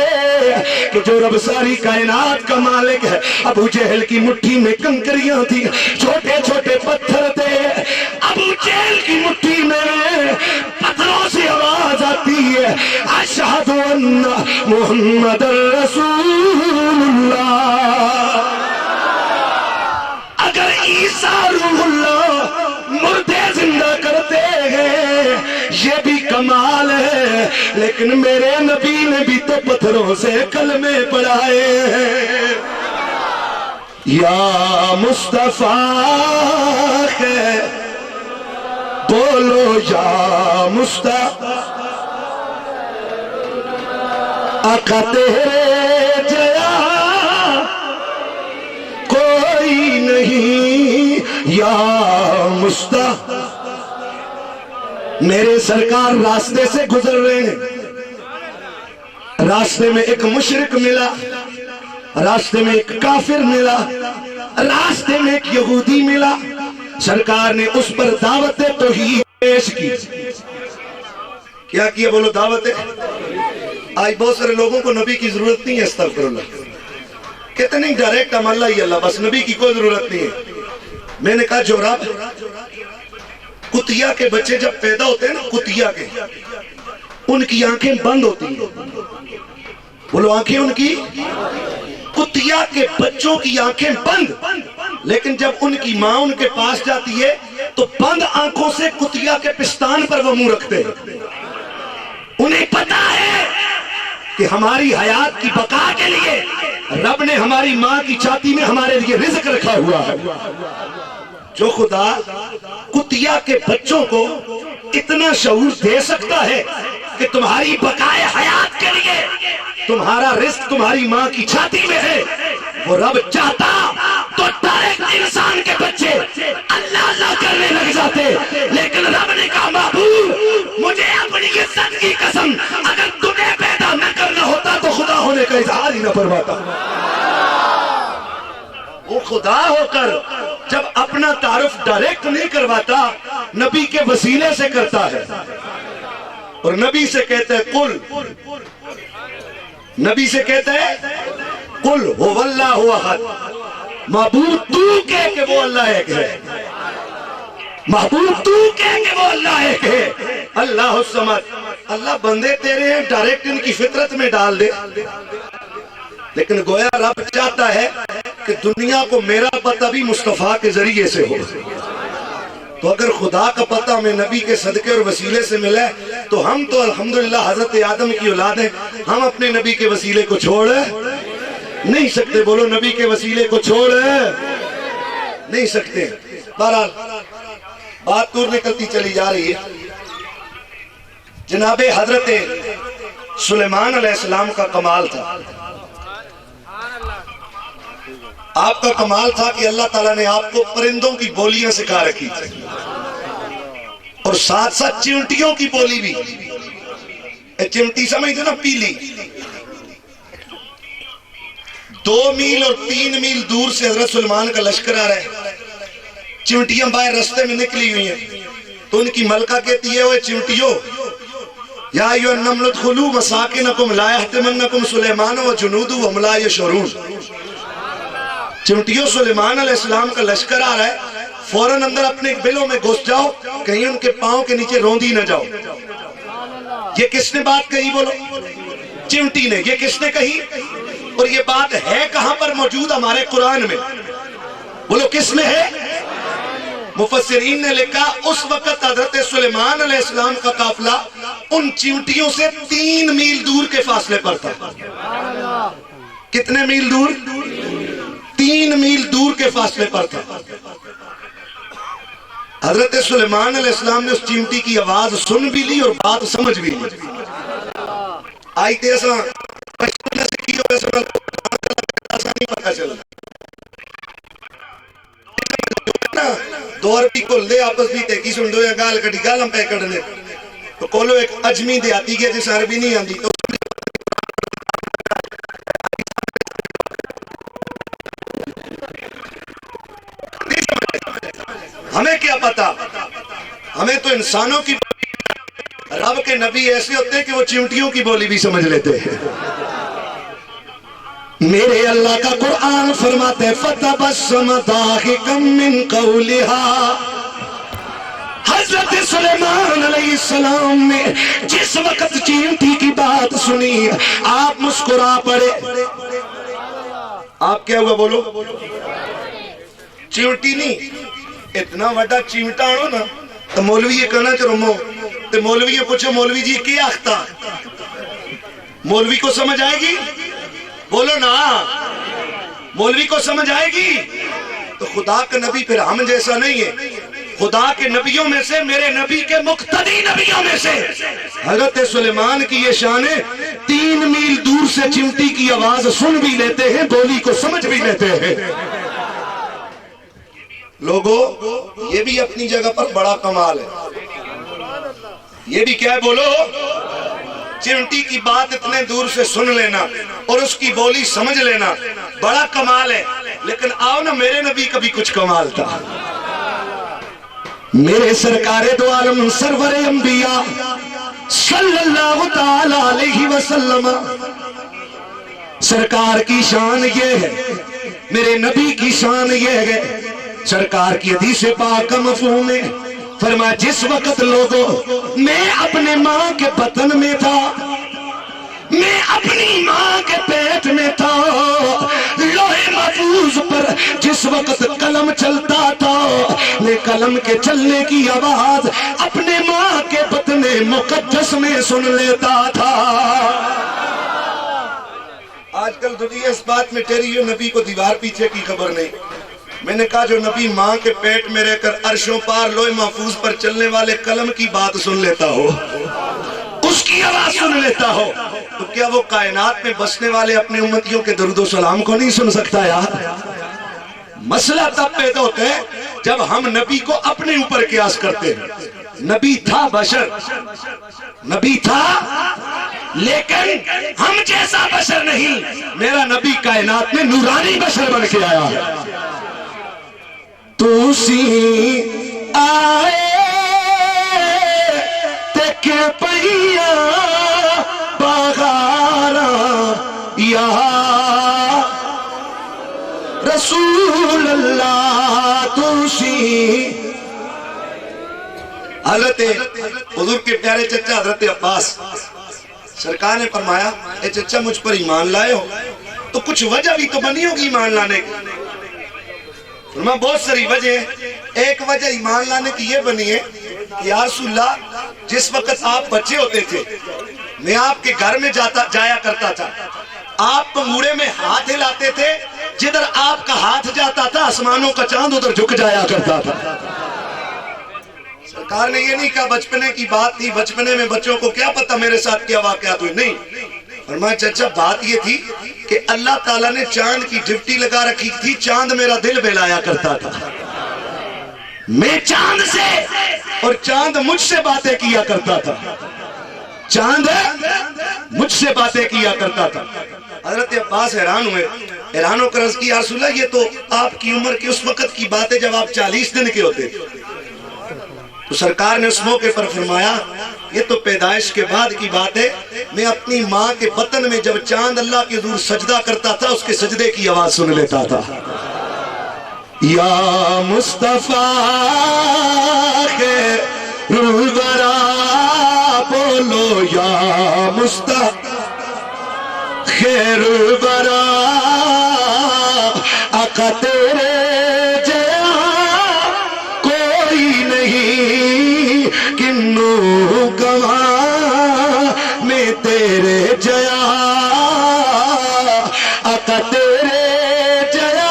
کہ جو رب ساری کائنات کا مالک ہے۔ ابو جہل کی مٹھی میں کنکریاں تھی، چھوٹے چھوٹے پتھر تھے، ابو جہل کی مٹھی میں پتھروں سے آواز آتی ہے اشہد ان محمد رسول اللہ۔ اگر عیسیٰ روح اللہ مردے زندہ کرتے ہیں یہ بھی کمال ہے، لیکن میرے نبی نے بھی تو پتھروں سے کلمے پڑھائے ہیں۔ یا مصطفیٰ ہے بولو یا مصطفیٰ، آقا تیرے جیا کوئی نہیں یا مصطفیٰ۔ میرے سرکار راستے سے گزر رہے ہیں، راستے میں ایک مشرک ملا، راستے میں ایک کافر ملا، راستے میں ایک یہودی ملا۔ سرکار نے اس پر دعوت توحید پیش کی۔ کیا کیا بولو؟ دعوت۔ آج بہت سارے لوگوں کو نبی کی ضرورت نہیں ہے، استغفر اللہ، کہتے نہیں ڈائریکٹ ہم اللہ ہی اللہ، بس نبی کی کوئی ضرورت نہیں ہے۔ میں نے کہا جو رب کتیا کے بچے جب پیدا ہوتے ہیں نا، کتیا کے، ان کی آنکھیں بند ہوتی ہیں. بولو آنکھیں ان کی، کتیا کے بچوں کی آنکھیں بند، لیکن جب ان کی ماں ان کے پاس جاتی ہے تو بند آنکھوں سے کتیا کے پستان پر وہ منہ رکھتے ہیں. انہیں پتا ہے کہ ہماری حیات کی بقا کے لیے رب نے ہماری ماں کی چھاتی میں ہمارے لیے رزق رکھا ہوا ہے. جو خدا کتیا کے بچوں کو اتنا شعور دے سکتا ہے کہ تمہاری بقائے حیات کے لیے تمہارا رزق تمہاری ماں کی چھاتی میں ہے، وہ رب چاہتا تو ڈائریکٹ انسان کے بچے اللہ اللہ کرنے لگ جاتے. لیکن رب نے کہا محبوب مجھے اپنی عزت کی قسم، اگر تمہیں پیدا نہ کرنا ہوتا تو خدا ہونے کا اظہار ہی نہ فرماتا. وہ خدا ہو کر جب اپنا تعارف ڈائریکٹ نہیں کرواتا، نبی کے وسیلے سے کرتا ہے، اور نبی سے کہتا ہے قل، نبی سے کہتا ہے قل هو اللہ احد. محبوب تو کہہ کہ وہ اللہ ایک ہے، محبوب تو کہہ کہ وہ اللہ ایک ہے. اللہ الصمد، اللہ بندے تیرے ہیں ڈائریکٹ ان کی فطرت میں ڈال دے، لیکن گویا رب چاہتا ہے کہ دنیا کو میرا پتہ بھی مصطفیٰ کے ذریعے سے ہو. تو اگر خدا کا پتہ ہمیں نبی کے صدقے اور وسیلے سے ملا ہے تو ہم تو الحمدللہ حضرت آدم کی اولاد ہیں، ہم اپنے نبی کے وسیلے کو چھوڑ نہیں سکتے. بولو نبی کے وسیلے کو چھوڑ نہیں سکتے. بہرحال بات دور نکلتی چلی جا رہی ہے. جناب حضرت سلیمان علیہ السلام کا کمال تھا. آپ کا کمال تھا کہ اللہ تعالیٰ نے آپ کو پرندوں کی بولیاں سکھا رکھی تھی، اور ساتھ ساتھ چمٹیوں کی بولی بھی. چمٹی سمجھتے نا، پیلی. 2 میل اور 3 میل دور سے حضرت سلیمان کا لشکر آ رہا ہے، چمٹیاں باہر رستے میں نکلی ہوئی ہیں. تو ان کی ملکہ کہتی ہے وہ چمٹیوں، یا ایھا النمل ادخلوا مساکنکم لا یحطمنکم سلیمان وجنودہ وہم لا یشعرون. چمٹیوں سلیمان علیہ السلام کا لشکر آ رہا ہے، فوراً اندر اپنے بلوں میں گھس جاؤ، کہیں ان کے پاؤں کے نیچے روندی نہ جاؤ. یہ کس نے بات کہی؟ بولو چمٹی نے. یہ کس نے کہی؟ اور یہ بات ہے کہاں پر موجود؟ ہمارے قرآن میں. بولو کس میں ہے؟ مفسرین نے لکھا اس وقت حضرت سلیمان علیہ السلام کا قافلہ ان چمٹیوں سے 3 میل دور کے فاصلے پر تھا. کتنے میل دور؟ 3 میل دور کے فاصلے پر تھا. حضرت سلیمان علیہ السلام نے اس چمٹی کی آواز سن بھی لی اور بات سمجھ بھی لی. آئی تیسا پشتنے سے کی ہوئے سمجھ آسانی پتہ چلا. دو عربی کو لے آپس بھی تیکی سن دو یا گال کٹی گالم پہ کڑنے تو کولو ایک اجمی دے آتی گیا جس عربی نہیں آندی تو ہمیں کیا پتا. ہمیں تو انسانوں کی، رب کے نبی ایسے ہوتے ہیں کہ وہ چمٹیوں کی بولی بھی سمجھ لیتے ہیں. میرے اللہ کا قرآن فرماتے ہیں فَتَبَسَّمَ ضَاحِكًا مِّن قَوْلِهَا. حضرت سلیمان علیہ السلام نے جس وقت چمٹی کی بات سنی آپ مسکرا پڑے. آپ کیا ہوا بولو؟ چمٹی نہیں، اتنا وڈا چمٹا آنو نا تو مولوی یہ کہنا چاہو مو تو مولوی یہ پوچھو مولوی جی کیا آختا؟ مولوی کو سمجھ آئے گی؟ بولو نا، مولوی کو سمجھ آئے گی؟ تو خدا کا نبی پھر ہم جیسا نہیں ہے. خدا کے نبیوں میں سے، میرے نبی کے مقتدی نبیوں میں سے حضرت سلیمان کی یہ شان ہے، 3 میل دور سے چمٹی کی آواز سن بھی لیتے ہیں، بولی کو سمجھ بھی لیتے ہیں. لوگوں یہ بھی اپنی جگہ پر بڑا کمال ہے. یہ بھی کیا ہے بولو؟ چمٹی کی بات اتنے دور سے سن لینا اور اس کی بولی سمجھ لینا بڑا کمال ہے. لیکن آؤ نا، میرے نبی کا بھی کچھ کمال تھا. میرے سرکار دو عالم سرور انبیاء صلی اللہ تعالی علیہ وسلم، سرکار کی شان یہ ہے، میرے نبی کی شان یہ ہے. سرکار کی حدیث پاک کا مفہوم ہے فرمایا جس وقت لوگوں میں اپنے ماں کے بطن میں تھا، میں اپنی ماں کے پیٹ میں تھا، لوح محفوظ پر جس وقت قلم چلتا تھا، میں قلم کے چلنے کی آواز اپنے ماں کے بطن مقدس میں سن لیتا تھا۔ آج کل دنیا اس بات میں ٹھہری ہے نبی کو دیوار پیچھے کی خبر نہیں۔ میں نے کہا جو نبی ماں کے پیٹ میں رہ کر عرشوں پار لوح محفوظ پر چلنے والے قلم کی بات سن لیتا ہو، اس کی آواز سن لیتا ہو، تو کیا وہ کائنات میں بسنے والے اپنے امتیوں کے درود و سلام کو نہیں سن سکتا یار؟ مسئلہ تب پیدا ہوتا ہے جب ہم نبی کو اپنے اوپر قیاس کرتے ہیں۔ نبی تھا بشر، نبی تھا لیکن ہم جیسا بشر نہیں، میرا نبی کائنات میں نورانی بشر بن کے آیا۔ تو سی آئے تک پہیا بغارا یا رسول اللہ، تو سی حضرت حضور کے پیارے چچا حضرت عباس سرکار نے فرمایا اے چچا مجھ پر ایمان لائے ہو تو کچھ وجہ بھی تو بنی ہوگی ایمان لانے کی۔ فرمایا بہت ساری وجہ ہے، ایک وجہ ایمان لانے کی یہ بنی ہے کہ یا رسول اللہ جس وقت آپ بچے ہوتے تھے میں آپ کے گھر میں جایا کرتا تھا، آپ پنگوڑے میں ہاتھ ہلاتے تھے، جدھر آپ کا ہاتھ جاتا تھا آسمانوں کا چاند ادھر جھک جایا کرتا تھا۔ سرکار نے یہ نہیں کہا بچپنے کی بات تھی، بچپنے میں بچوں کو کیا پتا میرے ساتھ کیا واقعات ہوئے، نہیں۔ فرمایا چچا بات یہ تھی کہ اللہ تعالیٰ نے چاند کی ڈپٹی لگا رکھی تھی، چاند میرا دل بہلایا کرتا تھا، میں چاند سے اور چاند مجھ سے باتیں کیا کرتا تھا، چاند مجھ سے باتیں کیا کرتا تھا۔ حضرت عباس حیران ہوئے، حیران ہو کر عرض کی یا رسول اللہ یہ تو آپ کی عمر کی اس وقت کی باتیں جب آپ 40 دن کے ہوتے، تو سرکار نے اس موقع پر فرمایا یہ تو پیدائش کے بعد کی بات ہے، میں اپنی ماں کے بطن میں جب چاند اللہ کے حضور سجدہ کرتا تھا اس کے سجدے کی آواز سن لیتا تھا۔ یا مصطفیٰ خیر الورا بولو، یا مصطفیٰ خیر الورا آقا تیرے جیسا کوئی نہیں، کنوں گواہ میں تیرے جیا، آقا تیرے جیا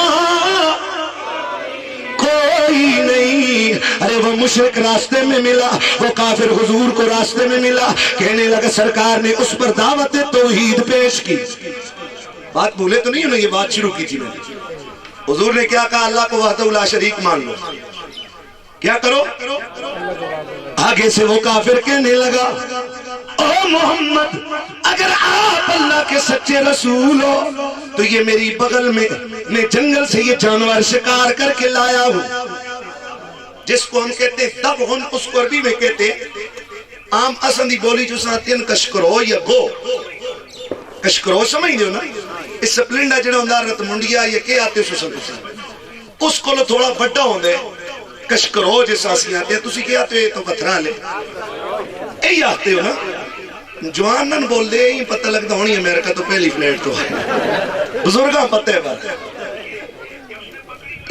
کوئی نہیں۔ ارے وہ مشرک راستے میں ملا، وہ کافر حضور کو راستے میں ملا، کہنے لگا سرکار نے اس پر دعوت توحید پیش کی۔ بات بھولے تو نہیں، انہوں نے یہ بات شروع کی تھی میں نے۔ حضور نے کیا کہا؟ اللہ کو وحدہ لا شریک مان لو، کیا کرو؟ آگے سے وہ کافر کہنے لگا او محمد اگر آپ اللہ کے سچے رسول ہو تو یہ میری بغل میں جنگل سے یہ جانور شکار کر کے لایا ہوں، جس کو ہم کہتے ہیں دبغن، اس کو عربی میں کہتے ہیں عام اسندی بولی جو ساتھی ہیں کشکرو یا گو، کشکرو سمجھ دیو نا، اس سپلنڈا جنہا اندار رت منڈیا یہ کیا آتے اس کو لو تھوڑا بڑا ہوں دے کشکرو جیسا آسی آتے ہیں، تسی کیا آتے ہیں تو پتھران لے ای آتے ہو نا، جوان نن بول دے ہی پتہ لگتا ہونی امریکہ تو پہلی فلیٹ تو ہے، بزرگاں پتہ ہے بات۔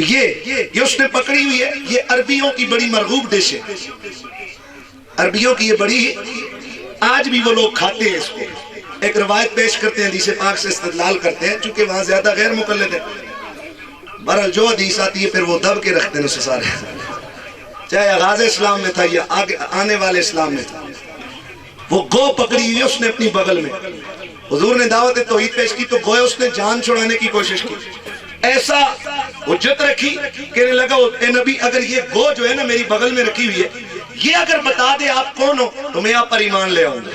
یہ اس نے پکڑی ہوئی ہے، یہ عربیوں کی بڑی مرغوب ڈش ہے، عربیوں کی یہ بڑی آج بھی وہ لوگ کھاتے ہیں اس کو۔ ایک روایت پیش کرتے ہیں، حدیث پاک سے استدلال کرتے ہیں، چونکہ وہاں زیادہ غیر مقلد ہے، بہرحال جو حدیث آتی ہے پھر وہ دب کے رکھتے ہیں اسے سارے، چاہے آغاز اسلام میں تھا یا آنے والے اسلام میں تھا۔ وہ گو پکڑی ہوئی اس نے اپنی بغل میں، حضور نے دعوت توحید پیش کی تو گویا اس نے جان چھڑانے کی کوشش کی، ایسا حجت رکھی کہنے لگا اے نبی اگر یہ گو جو ہے نا میری بغل میں رکھی ہوئی ہے یہ اگر بتا دے آپ کون ہو تو میں آپ پر ایمان لے آؤں گا۔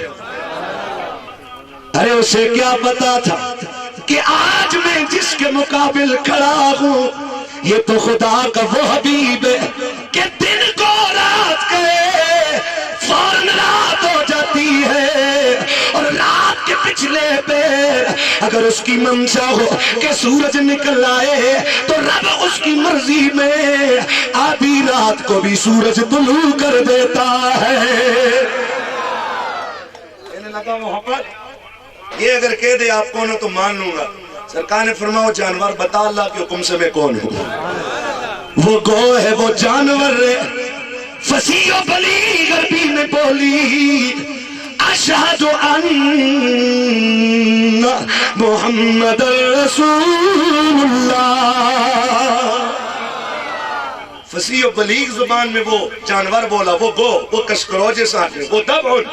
ارے اسے کیا پتا تھا کہ آج میں جس کے مقابل کھڑا ہوں یہ تو خدا کا وہ حبیب ہے کہ دن کو رات کے فوراً رات ہو جاتی ہے اور رات کے پچھلے پہ اگر اس کی منشا ہو کہ سورج نکل آئے تو رب اس کی مرضی میں آدھی رات کو بھی سورج طلوع کر دیتا ہے. انہیں لگا محبت یہ اگر کہہ دے آپ کو نا تو مان لوں گا. سرکار نے فرمایا جانور بتا اللہ کے حکم سے میں کون ہوں. وہ گو ہے وہ جانور فصیح و بلیغ عربی میں بولی اشہد ان محمد رسول اللہ. فصیح و بلیغ زبان میں وہ جانور بولا, وہ گو, وہ کشکروجے ساتھ میں, وہ دبعن,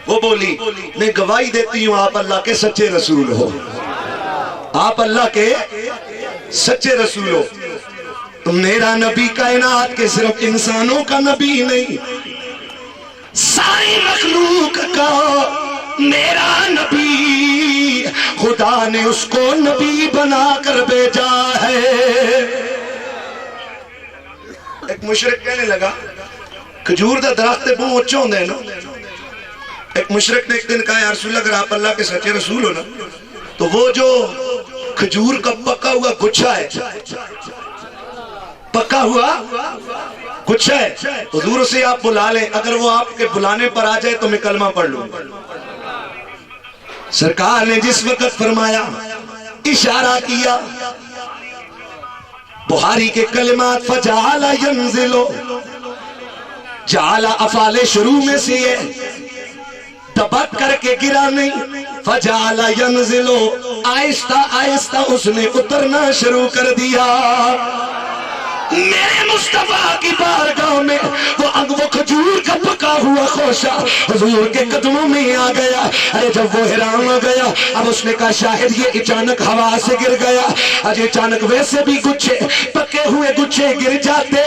وہ بولی میں گواہی دیتی ہوں آپ اللہ کے سچے رسول ہو, آپ اللہ کے سچے رسول ہو. تم میرا نبی کائنات کے صرف انسانوں کا نبی نہیں, ساری مخلوق کا میرا نبی, خدا نے اس کو نبی بنا کر بھیجا ہے. ایک مشرک کہنے لگا کھجور دا درخت بہت اونچا ہوندے نا. ایک مشرک نے ایک دن کہا یا رسول اللہ اگر آپ اللہ کے سچے رسول ہو نا تو وہ جو کھجور کا پکا ہوا گچھا ہے, پکا ہوا گچھا ہے, حضور سے آپ بلا لیں, اگر وہ آپ کے بلانے پر آ جائے تو میں کلمہ پڑھ لوں. سرکار نے جس وقت فرمایا, اشارہ کیا, بخاری کے کلمات فجعل ینزل, جعل افعال شروع میں سے ہے, دبک کر کے گرا نہیں, فجعل ینزل, آہستہ آہستہ اس نے اترنا شروع کر دیا. میرے مصطفیٰ کی بارگاہ میں وہ کھجور کا پکا ہوا خوشہ حضور کے قدموں میں آ گیا. ارے جب وہ حیران ہو گیا, اب اس نے کہا شاہد یہ اچانک ہوا سے گر گیا, اجے اچانک ویسے بھی گچھے پکے ہوئے گچھے گر جاتے,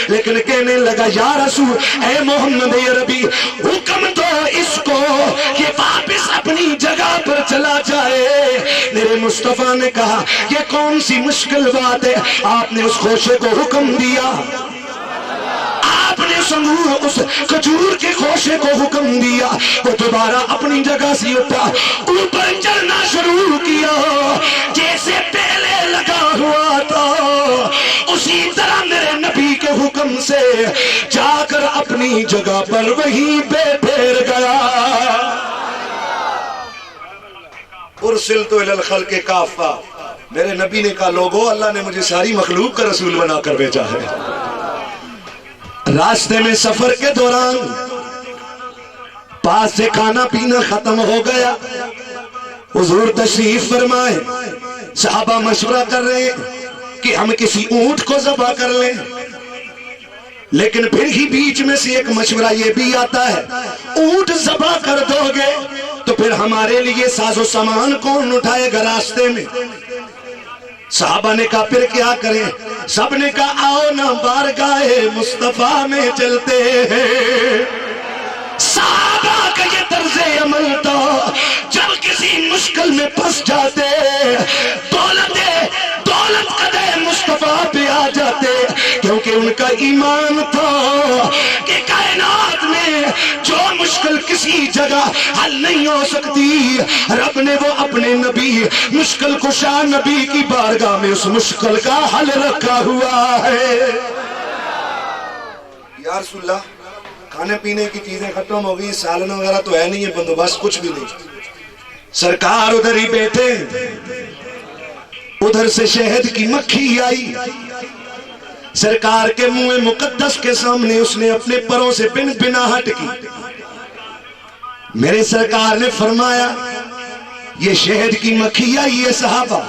لیکن کہنے لگا یا رسول اے محمد عربی حکم دو اس کو کہ واپس اپنی جگہ پر چلا جائے. میرے مصطفیٰ نے کہا یہ کون سی مشکل بات ہے, آپ نے اس خوشے کو حکم دیا, آپ نے اس کھجور کے خوشے کو حکم دیا, وہ دوبارہ اپنی جگہ سے اٹھا, اوپر چلنا شروع کیا, جیسے پہلے لگا ہوا تھا اسی طرح میرے نبی کے حکم سے جا کر اپنی جگہ پر وہیں پہ پھیر گیا. ارسلت الی الخلق کافہ, میرے نبی نے کہا لوگو اللہ نے مجھے ساری مخلوق کا رسول بنا کر بھیجا ہے. راستے میں سفر کے دوران پاس سے کھانا پینا ختم ہو گیا, حضور تشریف فرمائے, صحابہ مشورہ کر رہے ہیں کہ ہم کسی اونٹ کو ذبح کر لیں, لیکن پھر ہی بیچ میں سے ایک مشورہ یہ بھی آتا ہے اونٹ ذبح کر دو گے تو پھر ہمارے لیے ساز و سامان کون اٹھائے گا راستے میں. صحابہ نے کہا پھر کیا کریں, سب نے کہا آؤ نا بارگاہ مصطفیٰ میں چلتے ہیں. صحابہ کا یہ طرز عمل تھا, جب کسی مشکل میں پھنس جاتے دولت قدر مصطفیٰ پہ آ جاتے, کیونکہ ان کا ایمان تھا کہ کائنات میں جو مشکل کسی جگہ حل نہیں ہو سکتی, رب نے وہ اپنے نبی مشکل کشا نبی کی بارگاہ میں اس مشکل کا حل رکھا ہوا ہے. یا رسول اللہ کھانے پینے کی چیزیں ختم ہو گئی, سالن وغیرہ تو ہے نہیں, ہے بندوبست کچھ بھی نہیں. سرکار ادھر ہی بیٹھے, ادھر سے شہد کی مکھی آئی, سرکار کے منہ مقدس کے سامنے اس نے اپنے پروں سے بن بناہٹ کی. میرے سرکار نے فرمایا یہ شہد کی مکھی آئی ہے صحابہ,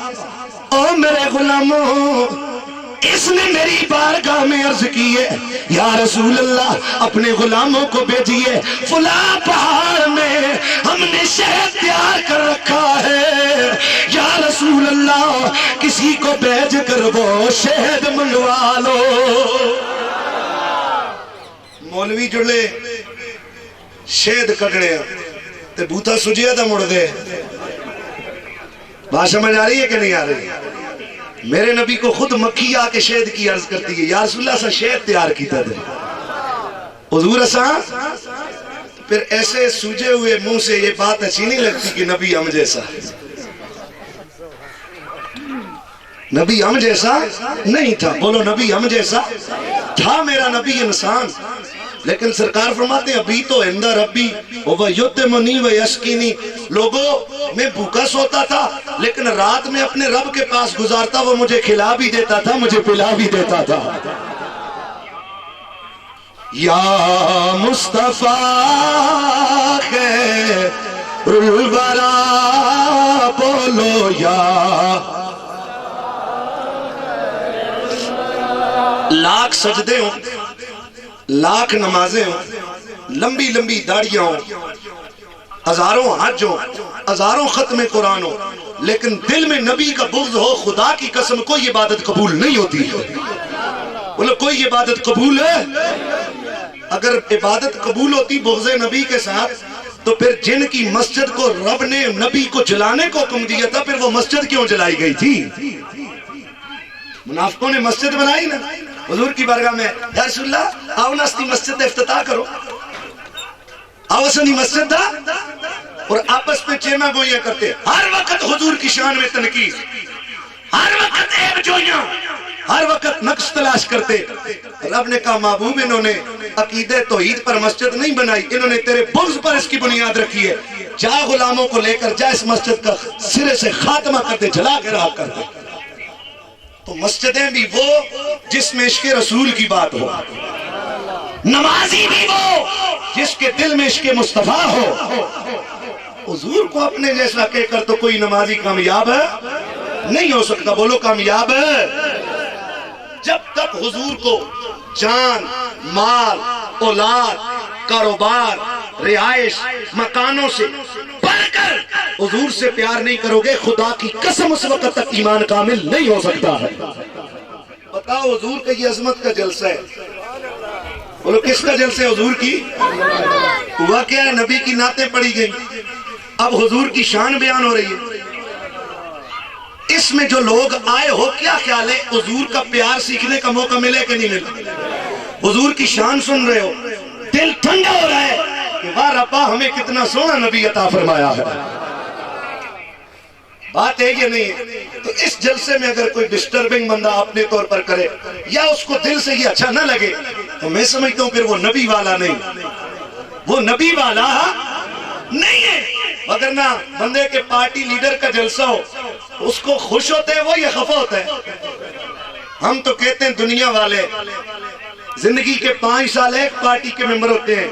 او میرے غلاموں, اس نے میری بارگاہ میں عرض کی ہے یا رسول اللہ اپنے غلاموں کو بھیجیے, فلاں پہاڑ میں ہم نے شہد تیار کر رکھا ہے, یا رسول اللہ کسی کو بھیج کر وہ شہد منگوا لو. مولوی جڑے شہد کٹڑے تے بوتا سجیا دا مڑ دے. بات سمجھ آ رہی ہے کہ نہیں آ رہی؟ میرے نبی کو خود مکھی آ کے شہد کی عرض کرتی ہے یا رسول اللہ سا شہد تیار کیتا دے, حضور اساں پھر ایسے سوجے ہوئے منہ سے یہ بات اچھی نہیں لگتی کہ نبی ہم جیسا. نبی ہم جیسا نہیں تھا. بولو نبی ہم جیسا تھا. میرا نبی انسان. لیکن سرکار فرماتے ہیں ابھی تو عند ربی وَيُطْعِمُنِي وَيَسْقِينِي. لوگوں میں بھوکا سوتا تھا لیکن رات میں اپنے رب کے پاس گزارتا. وہ مجھے کھلا بھی دیتا تھا, مجھے پلا بھی دیتا تھا. یا مصطفیٰ خیر الورا بولو یا. لاکھ سجدے ہوں, لاکھ نمازیں ہوں, لمبی لمبی داڑیاں ہوں, ہزاروں حج ہوں, ہزاروں ختم قرآن ہوں, لیکن دل میں نبی کا بغض ہو, خدا کی قسم کوئی عبادت قبول نہیں ہوتی. بولو کوئی عبادت قبول ہے؟ اگر عبادت قبول ہوتی بغض نبی کے ساتھ تو پھر جن کی مسجد کو رب نے نبی کو جلانے کو حکم دیا تھا پھر وہ مسجد کیوں جلائی گئی تھی؟ منافقوں نے مسجد بنائی نا حضور کی بارگاہ میں, یا رسول اللہ آؤ ناستی مسجد افتتاح کرو, آؤ سنی مسجد دا, اور آپس میں چیما گوئیاں کرتے. ہر وقت حضور کی شان میں تنقید, ہر وقت عیب جوئیاں, ہر وقت نقص تلاش کرتے. رب نے کہا محبوب انہوں نے عقیدہ توحید پر مسجد نہیں بنائی, انہوں نے تیرے بغض پر اس کی بنیاد رکھی ہے. جا غلاموں کو لے کر جا اس مسجد کا سرے سے خاتمہ کر دے, جلا کے راہ کر دے. تو مسجدیں بھی وہ جس میں عشق رسول کی بات ہو, نمازی بھی وہ جس کے دل میں عشق مصطفیٰ ہو. حضور کو اپنے جیسا کہہ کر تو کوئی نمازی کامیاب ہے نہیں ہو سکتا. بولو کامیاب ہے. جب تک حضور کو جان, مال, اولاد, کاروبار, رہائش, مکانوں سے بڑھ کر حضور سے پیار نہیں کرو گے, خدا کی قسم اس وقت تک ایمان کامل نہیں ہو سکتا ہے. بتاؤ حضور کا یہ عظمت کا جلسہ ہے. بولو کس کا جلسہ ہے؟ حضور کی. ہوا کیا ہے؟ نبی کی نعتیں پڑھی گئی, اب حضور کی شان بیان ہو رہی ہے. اس میں جو لوگ آئے ہو کیا خیال ہے حضور کا پیار سیکھنے کا موقع ملے کہ نہیں ملے؟ حضور کی شان سن رہے ہو, دل ٹھنڈا ہو رہا ہے کہ واہ ربا ہمیں کتنا سونا نبی عطا فرمایا ہے. بات ہے یہ نہیں ہے. تو اس جلسے میں اگر کوئی ڈسٹربنگ بندہ اپنے طور پر کرے یا اس کو دل سے یہ اچھا نہ لگے تو میں سمجھتا ہوں پھر وہ نبی والا نہیں, وہ نبی والا نہیں ہے. وگرنہ بندے کے پارٹی لیڈر کا جلسہ ہو اس کو خوش ہوتے ہیں وہ یا خفا ہوتا ہے؟ ہم تو کہتے ہیں دنیا والے زندگی کے 5 سال ایک پارٹی کے ممبر ہوتے ہیں,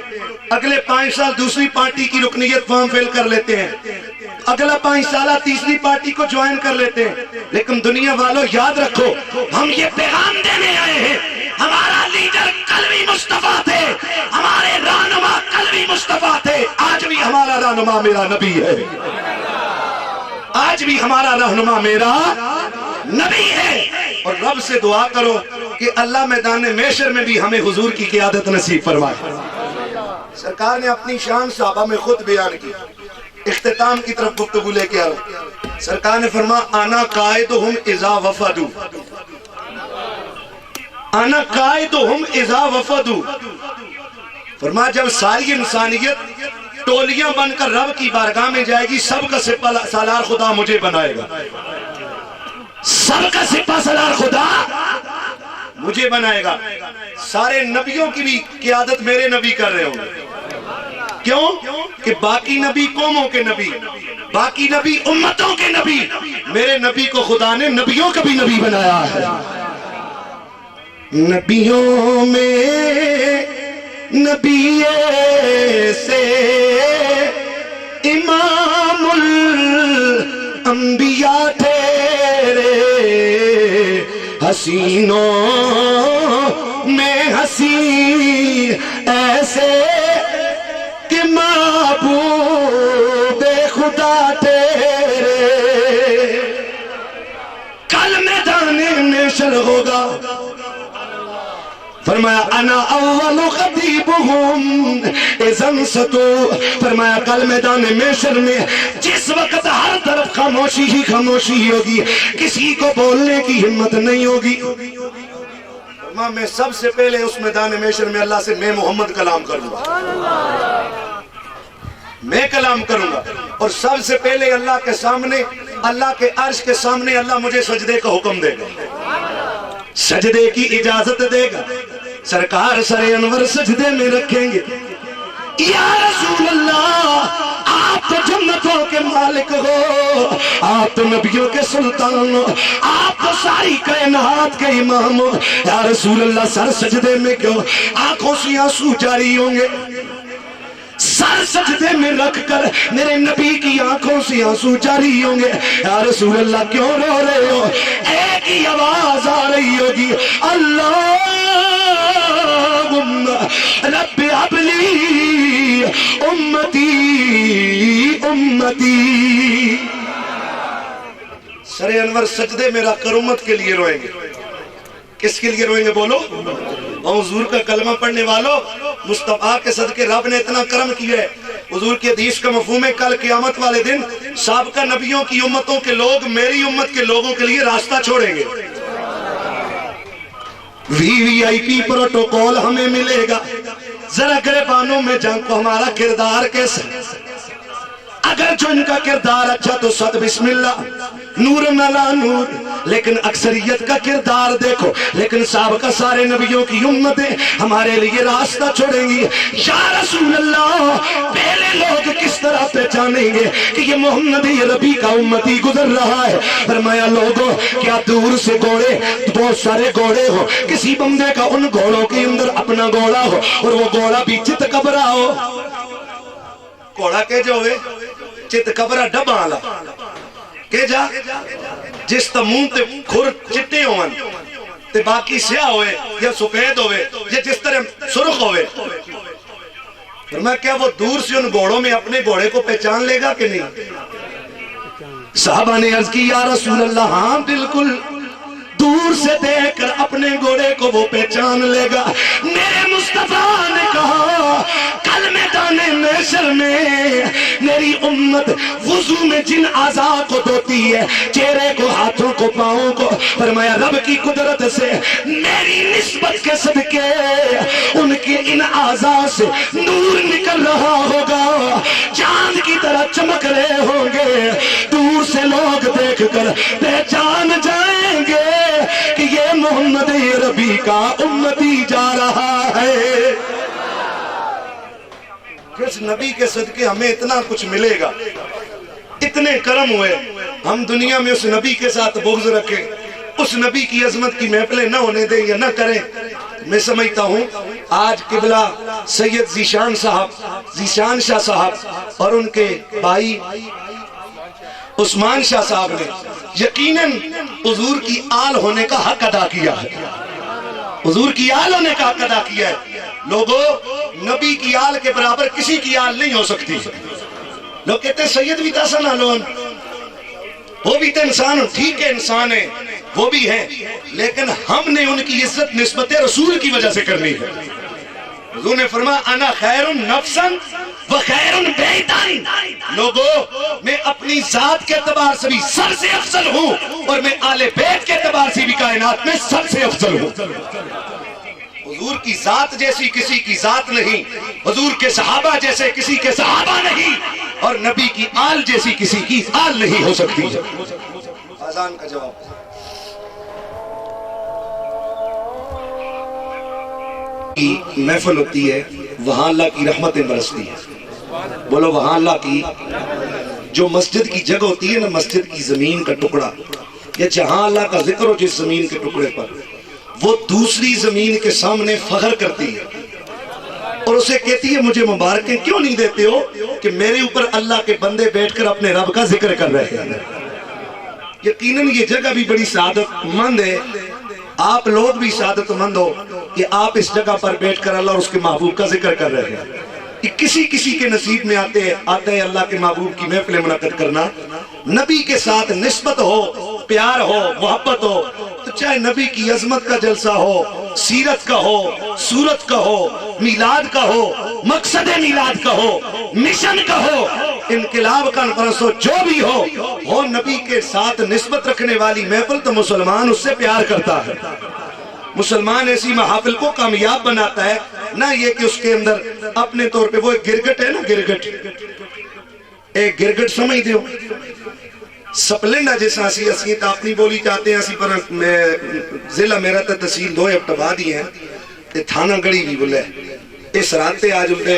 اگلے 5 سال دوسری پارٹی کی رکنیت فارم فل کر لیتے ہیں, اگلا 5 سالہ تیسری پارٹی کو جوائن کر لیتے ہیں. لیکن دنیا والوں یاد رکھو ہم یہ پیغام دینے آئے ہیں, ہمارا لیڈر قلبی مصطفیٰ تھے, ہمارے رہنما قلبی مصطفیٰ تھے. آج بھی ہمارا رہنما میرا نبی ہے, آج بھی ہمارا رہنما میرا نبی ہے. اور رب سے دعا کرو کہ اللہ میدان محشر میں بھی ہمیں حضور کی قیادت نصیب فرمائے. سرکار نے اپنی شان صحابہ میں خود بیان کی. اختتام کی طرف گفتگو لے کے آؤ. سرکار نے فرمایا انا قائدہم اذا وفدوا, انا قائدہم اذا وفدوا. فرمایا جب ساری انسانیت ٹولیاں بن کر رب کی بارگاہ میں جائے گی سب کا سپہ سالار خدا مجھے بنائے گا, سب کا سپہ سالار خدا مجھے بنائے گا. سارے نبیوں کی بھی قیادت میرے نبی کر رہے ہوں گے. کیوں کہ باقی نبی قوموں کے نبی, باقی نبی امتوں کے نبی, میرے نبی کو خدا نے نبیوں کا بھی نبی بنایا ہے. نبیوں میں نبی سے امام الانبیاء تیرے, حسینوں میں حسین ایسے کہ محبوب خدا تیرے. کل میدان محشر ہوگا, فرمایا انا اول خطیبہم اذا انصتوا. فرمایا کل میدان محشر میں جس وقت ہر طرف خاموشی ہی خاموشی ہوگی, کسی کو بولنے کی ہمت نہیں ہوگی, میں سب سے پہلے اس میدان محشر میں اللہ سے میں محمد کلام کروں. میں کلام کروں گا، اور سب سے پہلے اللہ کے سامنے، اللہ کے عرش کے سامنے اللہ مجھے سجدے کا حکم دے گا، سجدے کی اجازت دے گا، سرکار سر انور سجدے میں رکھیں گے، یا رسول اللہ آپ تو جنتوں کے مالک ہو، آپ تو نبیوں کے سلطان ہو، آپ تو ساری کائنات کے امام ہو، یا رسول اللہ سر سجدے میں کیوں؟ آنکھوں سے آنسو جاری ہوں گے، سر سجدے میں رکھ کر میرے نبی کی آنکھوں سے آنسو جاری ہوں گے، یا رسول اللہ کیوں رو رہے ہو؟ ایک ہی آواز آ رہی ہوگی، اللہم رب ہب لی امتی امتی۔ سر انور سجدے میں رکھ کر امت کے لیے روئیں گے، کس کے لیے روئیں گے بولو؟ حضور کا کلمہ پڑھنے والوں، مصطفیٰ کے صدقے رب نے اتنا کرم کیا ہے، حضور کی حدیث کا مفہوم ہے کل قیامت والے دن سابقہ نبیوں کی امتوں کے لوگ میری امت کے لوگوں کے لیے راستہ چھوڑیں گے، وی آئی پی پروٹوکول ہمیں ملے گا، ذرا گریبانوں میں جان کو ہمارا کردار کیسے، اگر جو ان کا کردار اچھا تو صد بسم اللہ، نور نلا نور، لیکن اکثریت کا کردار دیکھو، لیکن سابقہ سارے نبیوں کی امتیں ہمارے لیے راستہ چھوڑیں گی، یا رسول اللہ پہلے لوگ کس طرح پہچانیں گے کہ یہ محمد عربی کا امتی گزر رہا ہے؟ فرمایا لوگوں کیا دور سے گھوڑے، بہت سارے گھوڑے ہو، کسی بندے کا ان گھوڑوں کے اندر اپنا گھوڑا ہو اور وہ گھوڑا بھی چت کبرا ہو، گھوڑا کہ جو ہوئے چت کبرا ڈبا آلا کہ جا جس تمون تے کھر چٹے ہوئے تے باقی سیاہ ہوئے یا سفید ہوئے یا جس طرح سرخ ہوئے، فرمایا کیا وہ دور سے ان گھوڑوں میں اپنے گھوڑے کو پہچان لے گا کہ نہیں؟ صحابہ نے عرض کی یا رسول اللہ ہاں بالکل، دور سے دیکھ کر اپنے گھوڑے کو وہ پہچان لے گا۔ میرے مصطفیٰ نے کہا کل میدان محشر میں میری امت وضو میں جن اعضاء کو دھوتی ہے، چہرے کو، ہاتھوں کو، پاؤں کو، فرمایا رب کی قدرت سے میری نسبت کے صدقے ان کے ان اعضاء سے نور نکل رہا ہوگا، چاند کی طرح چمک رہے ہوں گے، دور سے لوگ دیکھ کر پہچان جائیں گے کہ یہ محمد عربی کا امتی جا رہا ہے۔ جس نبی کے صدقے ہمیں اتنا کچھ ملے گا، اتنے کرم ہوئے، ہم دنیا میں اس نبی کے ساتھ بغض رکھیں، اس نبی کی عظمت کی محفلیں نہ ہونے دیں یا نہ کریں۔ میں سمجھتا ہوں آج قبلہ سید ذیشان صاحب، ذیشان شاہ صاحب اور ان کے بھائی عثمان شاہ صاحب نے یقیناً حضور کی آل ہونے کا حق ادا کیا ہے، حضور کی آل ہونے کا حق ادا کیا ہے۔ لوگوں نبی کی آل کے برابر کسی کی آل نہیں ہو سکتی۔ لوگ کہتے ہیں سید بھی تاسا نہ لون، وہ بھی تو انسان، ٹھیک ہے انسان ہے، وہ بھی ہیں، لیکن ہم نے ان کی عزت نسبت رسول کی وجہ سے کرنی ہے۔ حضور نے فرمایا انا خیر نفسا و خیر بیتن، لوگوں میں اپنی ذات کے اعتبار سے بھی سب سے افضل ہوں اور میں آل بیت کے اعتبار سے بھی کائنات میں سب سے افضل ہوں۔ حضور کی ذات جیسی کسی کی ذات نہیں، حضور کے صحابہ جیسے کسی کے صحابہ نہیں، اور نبی کی آل جیسی کسی کی آل نہیں ہو سکتی۔ آذان کا جواب کی محفل ہوتی ہے، وہاں اللہ کی رحمتیں برستی ہیں، بولو وہاں اللہ کی، جو مسجد کی جگہ ہوتی ہے نا، مسجد کی زمین کا ٹکڑا یا جہاں اللہ کا ذکر ہو جس زمین کے ٹکڑے پر، وہ دوسری زمین کے سامنے فخر کرتی ہے اور اسے کہتی ہے مجھے مبارکیں کیوں نہیں دیتے ہو کہ میرے اوپر اللہ کے بندے بیٹھ کر اپنے رب کا ذکر کر رہے ہیں۔ یقیناً یہ جگہ بھی بڑی سعادت مند ہے، آپ لوگ بھی سعادت مند ہو کہ آپ اس جگہ پر بیٹھ کر اللہ اور اس کے محبوب کا ذکر کر رہے ہیں۔ کہ کسی کسی کے نصیب میں آتا ہے اللہ کے محبوب کی محفل منعقد کرنا، نبی کے ساتھ نسبت ہو، پیار ہو، محبت ہو، تو چاہے نبی کی عظمت کا جلسہ ہو، سیرت کا ہو، صورت کا ہو، میلاد کا ہو، مقصد میلاد کا ہو، مشن کا ہو، انقلاب کا نفرس ہو، جو بھی ہو نبی کے ساتھ نسبت رکھنے والی محفل تو مسلمان اس سے پیار کرتا ہے۔ مسلمان ایسی محافل کو کامیاب بناتا ہے نہ یہ کہ اس کے اندر اپنے طور پہ وہ ایک گرگٹ ہے نا، گرگٹ، ایک گرگٹ سمجھ دیو سپلنڈا جیسا اسی تا اپنی بولی چاہتے ہیں اسی پر ضلع میرا تا تحصیل دو ابٹبا دی ہیں تے تھانہ گڑی بھی بولے اس راتے آج انتے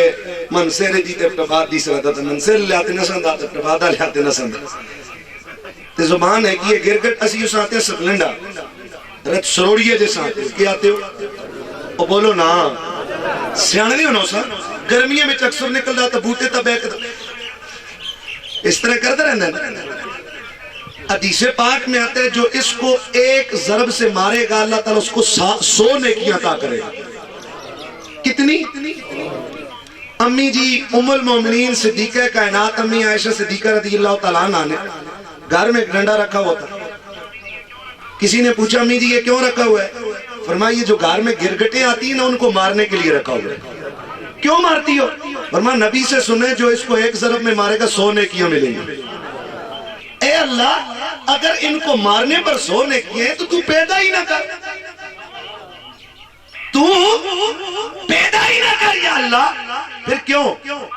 منصر جی تے ابٹبا دی سراتا تا منصر لیاتے نسند آتے ابٹبا دا لیاتے نسند تے زبان ہے کہ یہ گرگٹ اسی اس آتے ہیں سپلنڈا رت سروڑیے جیسا آتے ہیں کیا آتے ہو او بولو نا سیانے نہیں ہونا سا گرمیے میں چکسر نکل دا تا بوتے تا بیک اس طرح کرتا رہنا ہے۔ حدیث پاک میں آتا ہے جو اس کو ایک ضرب سے مارے گا اللہ تعالیٰ اس کو 100 نیکیاں عطا کرے گا۔ کتنی؟ امی جی ام المومنین صدیقہ کائنات امی عائشہ صدیقہ رضی اللہ تعالیٰ عنہ نے گھر میں ایک ڈنڈا رکھا ہوا تھا۔ کسی نے پوچھا امی جی یہ کیوں رکھا ہوا ہے؟ فرمایا یہ جو گھر میں گرگٹیں آتی ہیں نا ان کو مارنے کے لیے رکھا ہوا ہے۔ کیوں مارتی ہو؟ فرمایا نبی سے سنے جو اس کو ایک ضرب میں مارے گا 100 نیکیاں ملیں گی۔ اے اللہ اگر ان کو مارنے پر 100 نیکیاں ہیں تو پیدا ہی نہ کر، تو پیدا ہی نہ کر یا اللہ۔ پھر کیوں؟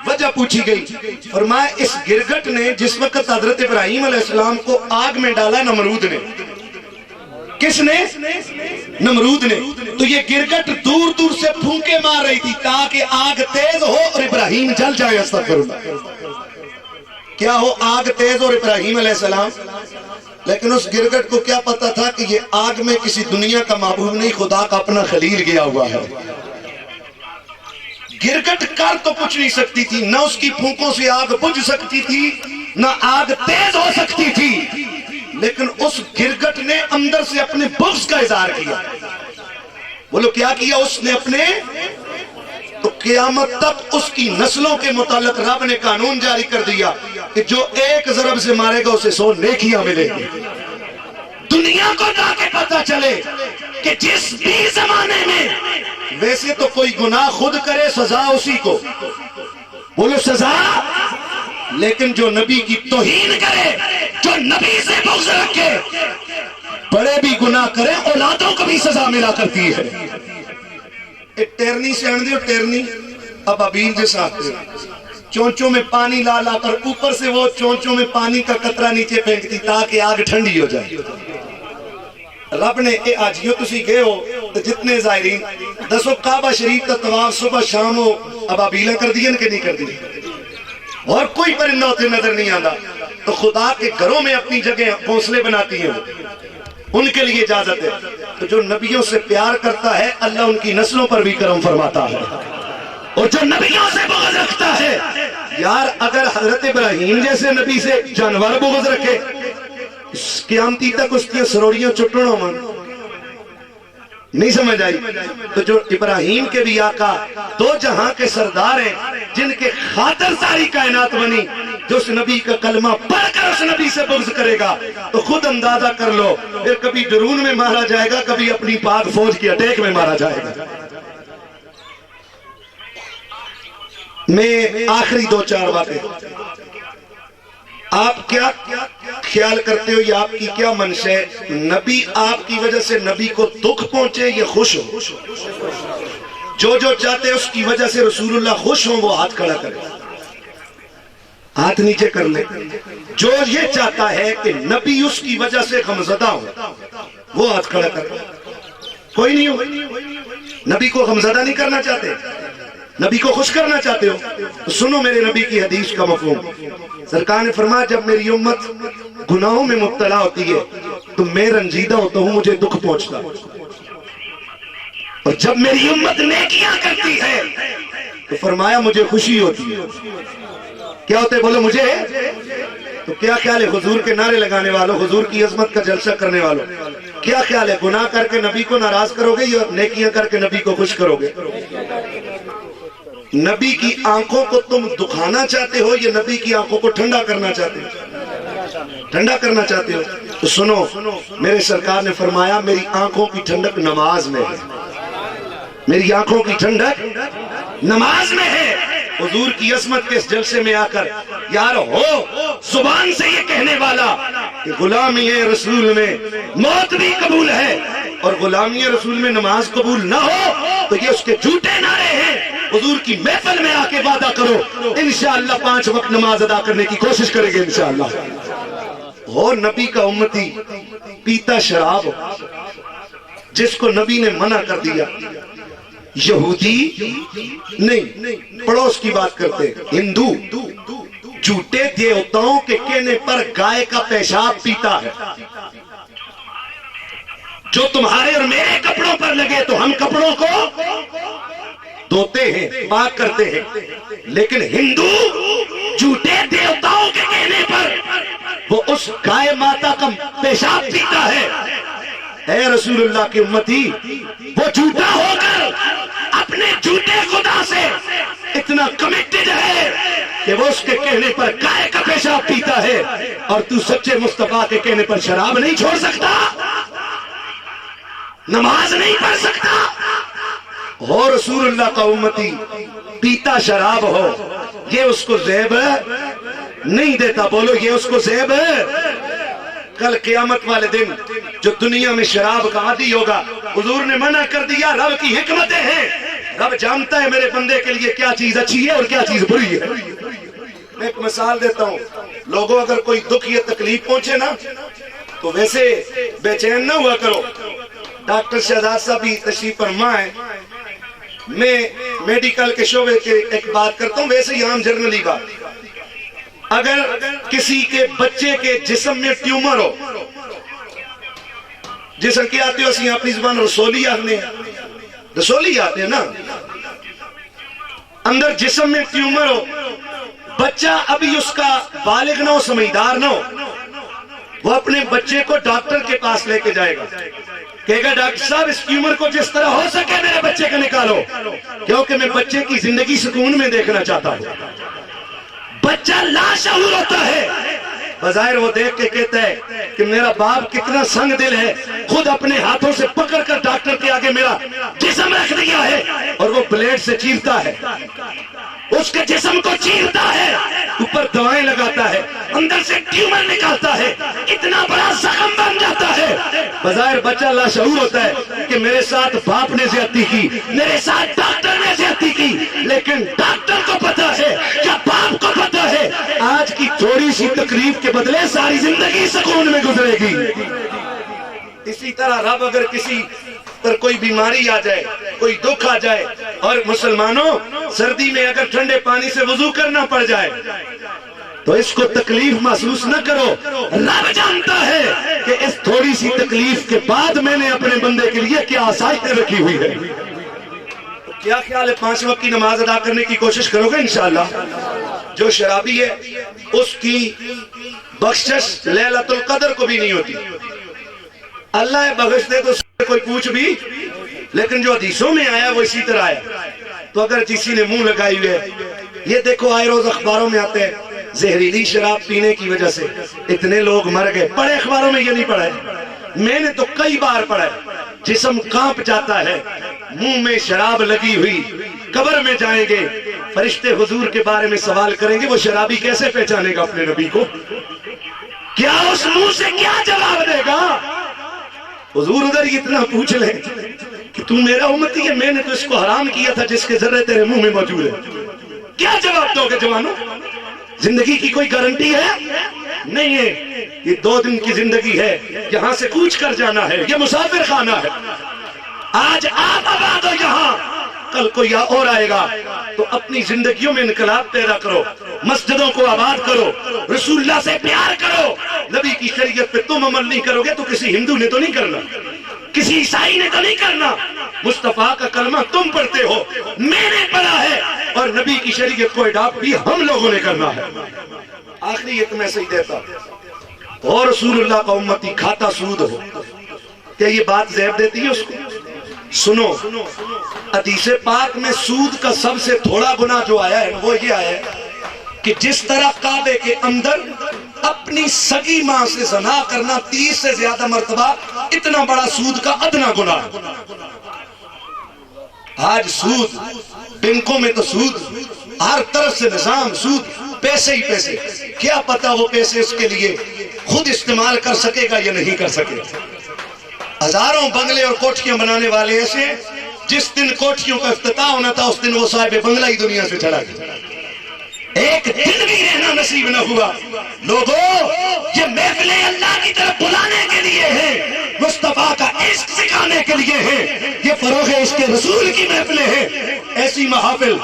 وجہ پوچھی گئی، فرمایا اس گرگٹ نے جس وقت حضرت ابراہیم علیہ السلام کو آگ میں ڈالا نمرود نے۔ کس نے؟ نمرود نے۔ تو یہ گرگٹ دور دور سے پھونکے مار رہی تھی تاکہ آگ تیز ہو اور ابراہیم جل جائے۔ استغفراللہ، کیا ہو؟ آگ تیز اور ابراہیم علیہ السلام۔ لیکن اس گرگٹ کو کیا پتا تھا کہ یہ آگ میں کسی دنیا کا محبوب نہیں، خدا کا اپنا خلیل گیا ہوا ہے۔ گرگٹ کر تو کچھ نہیں سکتی تھی، نہ اس کی پھونکوں سے آگ بجھ سکتی تھی نہ آگ تیز ہو سکتی تھی، لیکن اس گرگٹ نے اندر سے اپنے بغض کا اظہار کیا۔ بولو کیا کیا اس نے اپنے؟ تو قیامت تک اس کی نسلوں کے متعلق رب نے قانون جاری کر دیا کہ جو ایک ضرب سے مارے گا اسے 100 نیکیاں ملے گی۔ دنیا کو جا کے پتا چلے کہ جس بھی زمانے میں ویسے تو کوئی گناہ خود کرے سزا اسی کو، بولو سزا، لیکن جو نبی کی توہین کرے، جو نبی سے بغض رکھے، بڑے بھی گناہ کرے اولادوں کو بھی سزا ملا کرتی ہے۔ ایک ٹیرنی سے آن دیو، ٹیرنی اب ابیل جیسا آتے چونچوں میں پانی لا لا کر اوپر سے وہ چونچوں میں پانی کا قطرہ نیچے پھینکتی تاکہ آگ ٹھنڈی ہو جائے۔ رب نے اے آجیو تسی گئے ہو تو جتنے زائرین دسو کعبہ شریف کا طواف صبح شام ہو اب ابیلہ کر دیا کہ نہیں کر دیا؟ اور کوئی پرندہ ہوتے نظر نہیں آتا تو خدا کے گھروں میں اپنی جگہ گھونسلے بناتی ہیں، ان کے لیے اجازت ہے۔ تو جو نبیوں سے پیار کرتا ہے اللہ ان کی نسلوں پر بھی کرم فرماتا ہے، اور جو نبیوں سے بغض رکھتا ہے، یار اگر حضرت ابراہیم جیسے نبی سے جانور بغض رکھے قیامتی تک اس کی سروڑیاں چٹڑوں من نہیں سمجھ آئی۔ تو جو ابراہیم کے بھی آقا دو جہاں کے سردار ہیں جن کے خاطر ساری کائنات بنی، جو اس نبی کا کلمہ پڑھ کر اس نبی سے بغض کرے گا تو خود اندازہ کر لو پھر کبھی ڈرون میں مارا جائے گا، کبھی اپنی پاک فوج کی اٹیک میں مارا جائے گا۔ میں آخری 2-4 باتیں، آپ کیا خیال کرتے ہو یا آپ کی کیا منشا ہے؟ نبی آپ کی وجہ سے نبی کو دکھ پہنچے یا خوش ہو؟ جو جو چاہتے اس کی وجہ سے رسول اللہ خوش ہوں وہ ہاتھ کھڑا کرے، ہاتھ نیچے کر لے۔ جو یہ چاہتا ہے کہ نبی اس کی وجہ سے غمزدہ ہو وہ ہاتھ کھڑا کرے۔ کوئی نہیں ہو؟ نبی کو غمزدہ نہیں کرنا چاہتے، نبی کو خوش کرنا چاہتے ہو تو سنو میرے نبی کی حدیث کا مفہوم۔ سرکار نے فرمایا جب میری امت گناہوں میں مبتلا ہوتی ہے تو میں رنجیدہ ہوتا ہوں، مجھے دکھ پہنچتا، اور جب میری امت نیکیاں کرتی ہے تو فرمایا مجھے خوشی ہوتی ہے۔ کیا ہوتے بولو مجھے؟ تو کیا خیال ہے حضور کے نعرے لگانے والوں، حضور کی عظمت کا جلسہ کرنے والوں، کیا خیال ہے گناہ کر کے نبی کو ناراض کرو گے یا نیکیاں کر کے نبی کو خوش کرو گے؟ نبی کی آنکھوں کو تم دکھانا چاہتے ہو یا نبی کی آنکھوں کو ٹھنڈا کرنا چاہتے ہو؟ ٹھنڈا کرنا چاہتے ہو تو سنو، میرے سرکار نے فرمایا میری آنکھوں کی ٹھنڈک نماز میں ہے، میری آنکھوں کی ٹھنڈک نماز میں ہے۔ حضور کی عظمت کے اس جلسے میں آ کر یار ہو زبان سے یہ کہنے والا کہ غلامی ہے رسول میں موت بھی قبول ہے، اور غلامی رسول میں نماز قبول نہ ہو تو یہ اس کے جھوٹے نعرے ہیں۔ حضور کی محفل میں آ کے وعدہ کرو انشاءاللہ 5 وقت نماز ادا کرنے کی کوشش کریں گے انشاءاللہ۔ اور نبی کا امتی پیتا شراب ہو، جس کو نبی نے منع کر دیا، یہودی نہیں، پڑوس کی بات کرتے، ہندو جھوٹے دیوتاؤں کے کہنے پر گائے کا پیشاب پیتا ہے، جو تمہارے اور میرے کپڑوں پر لگے تو ہم کپڑوں کو دھوتے ہیں، پاک کرتے ہیں، لیکن ہندو جھوٹے دیوتاؤں کے کہنے پر وہ اس گائے ماتا کا پیشاب پیتا ہے۔ اے رسول اللہ کی امتی، وہ جھوٹا ہو کر اپنے جھوٹے خدا سے اتنا کمیٹڈ ہے کہ وہ اس کے کہنے پر گائے کا پیشاب پیتا ہے، اور تو سچے مصطفیٰ کے کہنے پر شراب نہیں چھوڑ سکتا، نماز نہیں پڑھ سکتا۔ اور رسول اللہ کا امتی پیتا شراب ہو، یہ اس کو زیب نہیں دیتا، بولو یہ اس کو زیب ہے۔ کل قیامت والے دن جو دنیا میں شراب کا عادی ہوگا، حضور نے منع کر دیا، رب کی حکمتیں ہیں، رب جانتا ہے میرے بندے کے لیے کیا چیز اچھی ہے اور کیا چیز بری ہے۔ میں ایک مثال دیتا ہوں، لوگوں اگر کوئی دکھ یا تکلیف پہنچے نا تو ویسے بے چین نہ ہوا کرو۔ ڈاکٹر شہزاد صاحب بھی تشریف فرما ہے، میں میڈیکل کے شعبے کے ایک بات کرتا ہوں، ویسے ہی عام جرنلی بات، اگر کسی کے بچے کے جسم میں ٹیومر ہو، جسم کیا آتے ہو اسی اپنی زبان رسولی آتے ہیں، رسولی آتے ہیں نا، اندر جسم میں ٹیومر ہو، بچہ ابھی اس کا بالغ نہ ہو، سمجھدار نہ ہو، وہ اپنے بچے کو ڈاکٹر کے پاس لے کے جائے گا، کہے گا ڈاکٹر صاحب اس ٹیومر کو جس طرح ہو سکے میرے بچے کو نکالو، کیونکہ میں بچے کی زندگی سکون میں دیکھنا چاہتا ہوں۔ بچہ لاشعور ہوتا ہے، بظاہر وہ دیکھ کے کہتا ہے کہ میرا باپ کتنا سنگ دل ہے، خود اپنے ہاتھوں سے پکڑ کر ڈاکٹر کے آگے میرا جسم رکھ دیا ہے، اور وہ بلیڈ سے چیرتا ہے، اس کے جسم کو چیرتا ہے، اوپر دوائیں لگاتا ہے، اندر سے ٹیومر نکالتا ہے، اتنا بڑا زخم بن جاتا ہے۔ بظاہر بچہ لاشعور ہوتا ہے کہ میرے ساتھ باپ نے زیادتی کی، میرے ساتھ ڈاکٹر نے زیادتی کی، لیکن ڈاکٹر کو پتا ہے کیا باپ کو پتا ہے آج کی تھوڑی سی تکلیف کے بدلے ساری زندگی سکون میں گزرے گی۔ اسی طرح رب اگر کسی پر کوئی بیماری آ جائے، کوئی دکھ آ جائے، اور مسلمانوں سردی میں اگر ٹھنڈے پانی سے وضو کرنا پڑ جائے تو اس کو تکلیف محسوس نہ کرو، رب جانتا ہے کہ اس تھوڑی سی تکلیف کے بعد میں نے اپنے بندے کے لیے کیا آسائشیں رکھی ہوئی ہے۔ کیا خیال ہے 5 وقت کی نماز ادا کرنے کی کوشش کرو گے انشاءاللہ؟ جو شرابی ہے اس کی بخشش لیلۃ القدر کو بھی نہیں ہوتی، اللہ بخش دے تو کوئی پوچھ بھی، لیکن جو حدیثوں میں آیا وہ اسی طرح ہے۔ تو اگر کسی نے منہ لگائی ہوئے، یہ دیکھو آئے روز اخباروں میں آتے ہیں زہریلی شراب پینے کی وجہ سے اتنے لوگ مر گئے، پڑھے اخباروں میں یہ نہیں پڑھا ہے، میں نے تو کئی بار پڑھا ہے، جسم کانپ جاتا ہے، منہ میں شراب لگی ہوئی، قبر میں جائیں گے، فرشتے حضور کے بارے میں سوال کریں گے وہ شرابی کیسے پہچانے گا اپنے نبی کو؟ کیا اس منہ سے کیا جواب دے گا؟ حضور ادھر اتنا پوچھ لیں کہ تو میرا امتی ہے، میں نے تو اس کو حرام کیا تھا جس کے ذرے تیرے منہ میں موجود ہے، کیا جواب دو گے جوانوں؟ زندگی کی کوئی گارنٹی ہے؟ نہیں ہے، یہ 2 دن کی زندگی ہے، یہاں سے کوچ کر جانا ہے، یہ مسافر خانہ ہے، آج آپ آباد ہو یہاں، کل کوئی اور آئے گا، تو اپنی زندگیوں میں انقلاب پیدا کرو، مسجدوں کو آباد کرو، رسول اللہ سے پیار کرو۔ نبی کی شریعت پہ تم عمل نہیں کرو گے تو کسی ہندو نے تو نہیں کرنا، کسی عیسائی نے تو نہیں کرنا، مصطفیٰ کا کلمہ تم پڑھتے ہو، میں نے پڑھا ہے، اور نبی کی شریعت کو اڈاپٹ بھی ہم لوگوں نے کرنا ہے۔ آخری ایک میں صحیح دیتا اور رسول اللہ کا امتی کھاتا سود ہو، کیا یہ بات زیب دیتی ہے اس کو؟ سنو، حدیث پاک میں سود کا سب سے تھوڑا گناہ جو آیا ہے وہ یہ آیا ہے کہ جس طرح کعبے کے اندر اپنی سگی ماں سے زنا کرنا 30 سے زیادہ مرتبہ، اتنا بڑا سود کا ادنا گناہ۔ آج سود، بینکوں میں تو سود، ہر طرف سے نظام سود، پیسے ہی پیسے، کیا پتا وہ پیسے اس کے لیے خود استعمال کر سکے گا یا نہیں کر سکے گا۔ ہزاروں بنگلے اور کوٹھیاں بنانے والے ایسے، جس دن کوٹھیوں کا افتتاح ہونا تھا اس دن وہ صاحب بنگلہ ہی دنیا سے چلا گیا، ایک دن بھی رہنا نصیب نہ ہوا۔ لوگوں، یہ محفلیں اللہ کی طرف بلانے کے لیے ہیں، مصطفیٰ کا عشق سکھانے کے لیے ہیں، یہ فروغ عشق رسول کی محفلیں ہیں۔ ایسی محافل،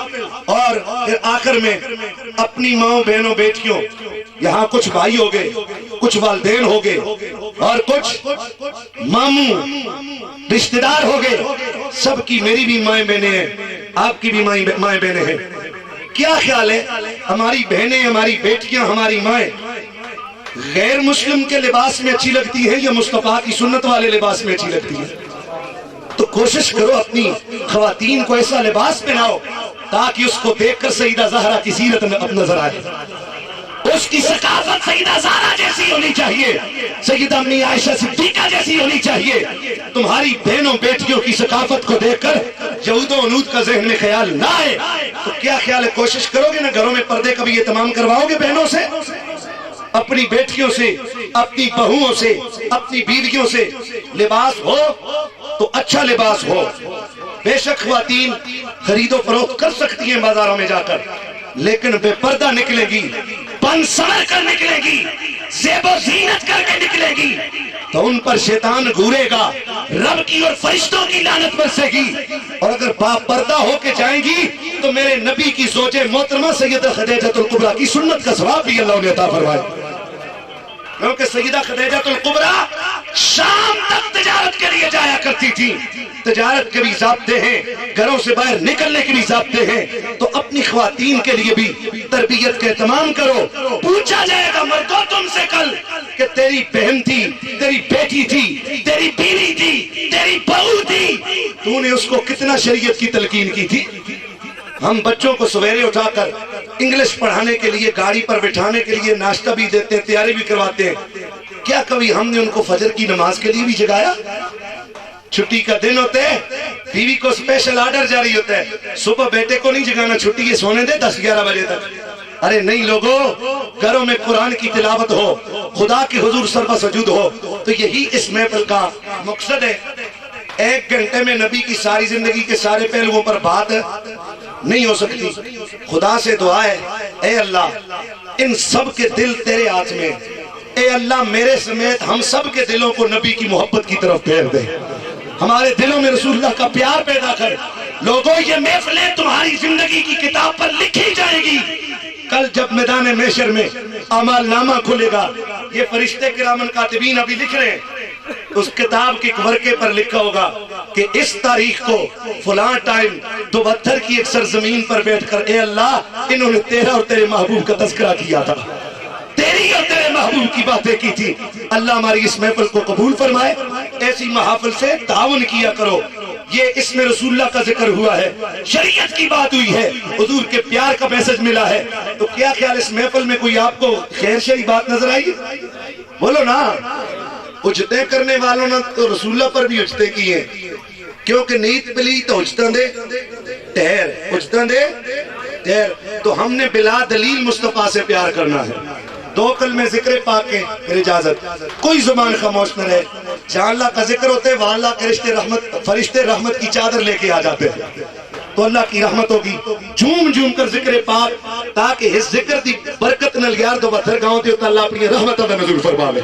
اور پھر آخر میں اپنی ماں بہنوں بیٹیوں، یہاں کچھ بھائی ہو گئے، کچھ والدین ہو گئے، اور کچھ ماموں رشتہ دار ہو گئے، سب کی میری بھی مائیں بہنیں ہیں، آپ کی بھی مائیں بہنیں ہیں۔ کیا خیال ہے، ہماری بہنیں، ہماری بیٹیاں، ہماری مائیں غیر مسلم کے لباس میں اچھی لگتی ہیں یا مصطفیٰ کی سنت والے لباس میں اچھی لگتی ہیں؟ تو کوشش کرو اپنی خواتین کو ایسا لباس پہناؤ تاکہ اس کو دیکھ کر سیدہ زہرا کی سیرت نظر آئے، اس کی ثقافت سیدہ زہرا جیسی ہونی چاہیے، سیدہ امی عائشہ صدیقہ جیسی ہونی چاہیے۔ تمہاری بہنوں بیٹیوں کی ثقافت کو دیکھ کر یہود و انود کا ذہن میں خیال نہ آئے تو کیا خیال ہے، کوشش کرو گے نا گھروں میں پردے کبھی اہتمام کرواؤ گے بہنوں سے، اپنی بیٹیوں سے، اپنی بہوؤں سے، اپنی بیویوں سے؟ لباس ہو تو اچھا لباس ہو۔ بے شک خواتین خرید و فروخت کر سکتی ہیں بازاروں میں جا کر، لیکن بے پردہ نکلے گی، بن سمر کر نکلے گی، زیب و زینت کر کے نکلے گی تو ان پر شیطان گھورے گا، رب کی اور فرشتوں کی لعنت برسے گی۔ اور اگر با پردہ ہو کے جائیں گی تو میرے نبی کی زوج محترمہ سیدہ خدیجہ الکبریٰ کی سنت کا ثواب بھی اللہ نے عطا فرمائے، کیونکہ سیدہ خدیجہ الکبریٰ شام تک تجارت کے لیے جایا کرتی تھی۔ تجارت کے بھی ضابطے ہیں، گھروں سے باہر نکلنے کے بھی ضابطے ہیں، تو اپنی خواتین کے لیے بھی تربیت کا اہتمام کرو۔ پوچھا جائے گا مردوں تم سے کل کہ تیری بہن تھی، تیری بیٹی تھی، تیری بیوی تھی، تیری بہو تھی، تو نے اس کو کتنا شریعت کی تلقین کی تھی؟ ہم بچوں کو سویرے اٹھا کر انگلش پڑھانے کے لیے، گاڑی پر بٹھانے کے لیے ناشتہ بھی دیتے ہیں، تیاری بھی کرواتے ہیں، کیا کبھی ہم نے ان کو فجر کی نماز کے لیے بھی جگایا؟ چھٹی کا دن ہوتا ہے، بیوی کو اسپیشل آرڈر جاری ہوتا ہے، صبح بیٹے کو نہیں جگانا، چھٹی یہ سونے دے 10-11 بجے تک۔ ارے نہیں لوگوں، گھروں میں قرآن کی تلاوت ہو، خدا کے حضور سربہ سجود ہو، تو یہی اس محفل کا مقصد ہے۔ ایک گھنٹے میں نبی کی ساری زندگی کے سارے پہلوؤں پر بات نہیں ہو سکتی۔ خدا سے دعا ہے، اے اللہ ان سب کے دل تیرے ہاتھ میں، اے اللہ میرے سمیت ہم سب کے دلوں کو نبی کی محبت کی طرف پھیر دے، ہمارے دلوں میں رسول اللہ کا پیار پیدا کر۔ لوگوں، یہ محفلیں تمہاری زندگی کی کتاب پر لکھی جائے گی۔ کل جب میدان محشر میں اعمال نامہ کھلے گا، یہ فرشتے کرامن کاتبین ابھی لکھ رہے ہیں، اس کتاب کے ورقے پر لکھا ہوگا کہ اس تاریخ کو فلاں ٹائم دوبتھر کی ایک سرزمین پر بیٹھ کر اے اللہ انہوں نے تیرا اور تیرے محبوب کا تذکرہ کیا تھا، تیری اور تیرے محبوب کی باتیں کی تھی۔ اللہ ہماری اس محفل کو قبول فرمائے۔ ایسی محافل سے تعاون کیا کرو۔ یہ اس میں رسول اللہ کا ذکر ہوا ہے، شریعت کی بات ہوئی ہے، حضور کے پیار کا میسج ملا ہے، تو کیا خیال اس محفل میں کوئی آپ کو خیر شری بات نظر آئی؟ بولو نا۔ اجتے کرنے والوں نے تو رسول اللہ پر بھی اجتے کی ہیں، کیونکہ نیت پلی تو اجتاں دے ٹہر، اجتاں دے ٹہر۔ تو ہم نے بلا دلیل مصطفیٰ سے پیار کرنا ہے۔ 2 کلمے ذکر پاک کے پھر اجازت، کوئی زبان خاموش نہ رہے۔ جہاں اللہ کا ذکر ہوتے ہیں وہاں اللہ کے فرشتے رحمت کی چادر لے کے آ جاتے ہیں، تو اللہ کی رحمت ہوگی۔ جھوم جھوم کر ذکر پاک، تاکہ اس ذکر دی برکت نال یار دو بتھر گاؤں دیو تو اللہ اپنی رحمت دا نزول فرماوے۔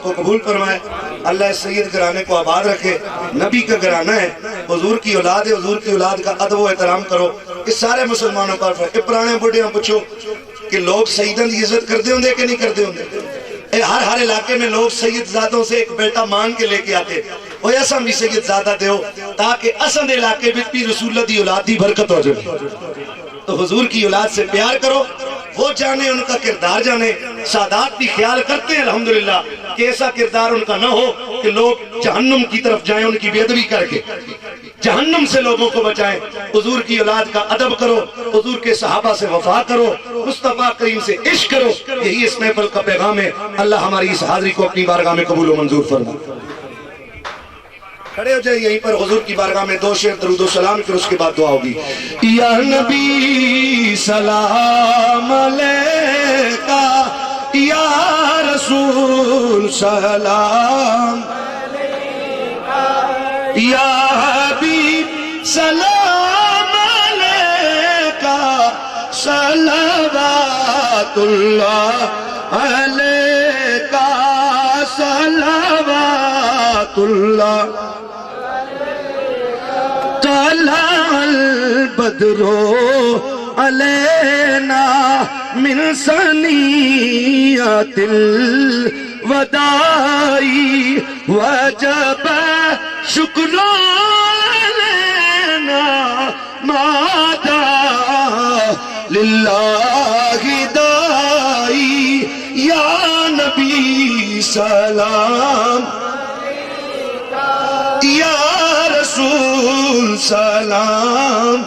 کو قبول فرمائے، اللہ اس سید گھرانے کو آباد رکھے۔ نبی کا گھرانہ ہے، حضور کی اولاد ہے، حضور کی اولاد کا ادب و احترام کرو۔ اس سارے مسلمانوں پر فرق، پرانے بڑھے پوچھو کہ لوگ سیدوں کی عزت کرتے ہوں کہ نہیں کرتے ہوں؟ ہر علاقے میں لوگ سید زادوں سے ایک بیٹا مانگ کے لے کے آتے، وہ ایسا بھی سید زادہ دیو تاکہ اسند علاقے بھی رسول اللہ دی اولاد دی برکت ہو جائے۔ تو حضور کی اولاد سے پیار کرو، وہ جانے ان کا کردار جانے. سادات بھی خیال کرتے ہیں الحمدللہ کہ ایسا کردار ان کا نہ ہو کہ لوگ جہنم کی طرف جائیں ان کی بے ادبی کر کے، جہنم سے لوگوں کو بچائیں. حضور کی اولاد کا ادب کرو، حضور کے صحابہ سے وفا کرو، مصطفیٰ کریم سے عشق کرو. یہی اس محفل کا پیغام ہے. اللہ ہماری اس حاضری کو اپنی بارگاہ میں قبول و منظور فرما. کھڑے ہو جائیں یہیں پر حضور کی بارگاہ میں 2 شعر درود و سلام، پھر اس کے بعد دعا ہوگی. یا نبی سلام علیکہ، یا رسول سلام علیکہ، یا حبیب سلام علیکہ، صلوات اللہ علیکہ، صلوات اللہ. طلع البدر علینا من ثنیۃ الوداع، وجب شکر علینا ما دعا للہ داعی. یا نبی سلام، یا رسول سلام،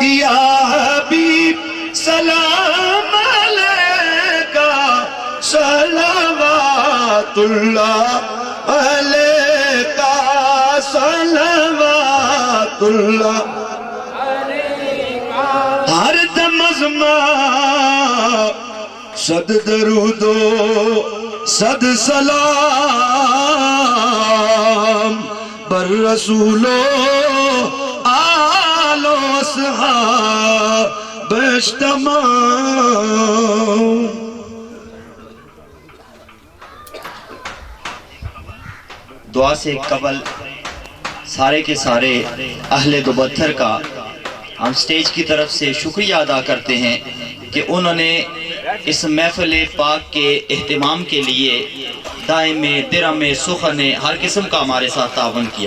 یا حبیب سلام علیکہ، صلوات اللہ علیکہ، صلوات اللہ علیکہ. ہر دم ازما صد درود و صد سلام بر رسول و آل و اصحاب اجتماع. دعا سے قبل سارے کے سارے اہل دوبتھر کا ہم سٹیج کی طرف سے شکریہ ادا کرتے ہیں کہ انہوں نے اس محفل پاک کے اہتمام کے لیے دائم درہم سخن ہر قسم کا ہمارے ساتھ تعاون کیا.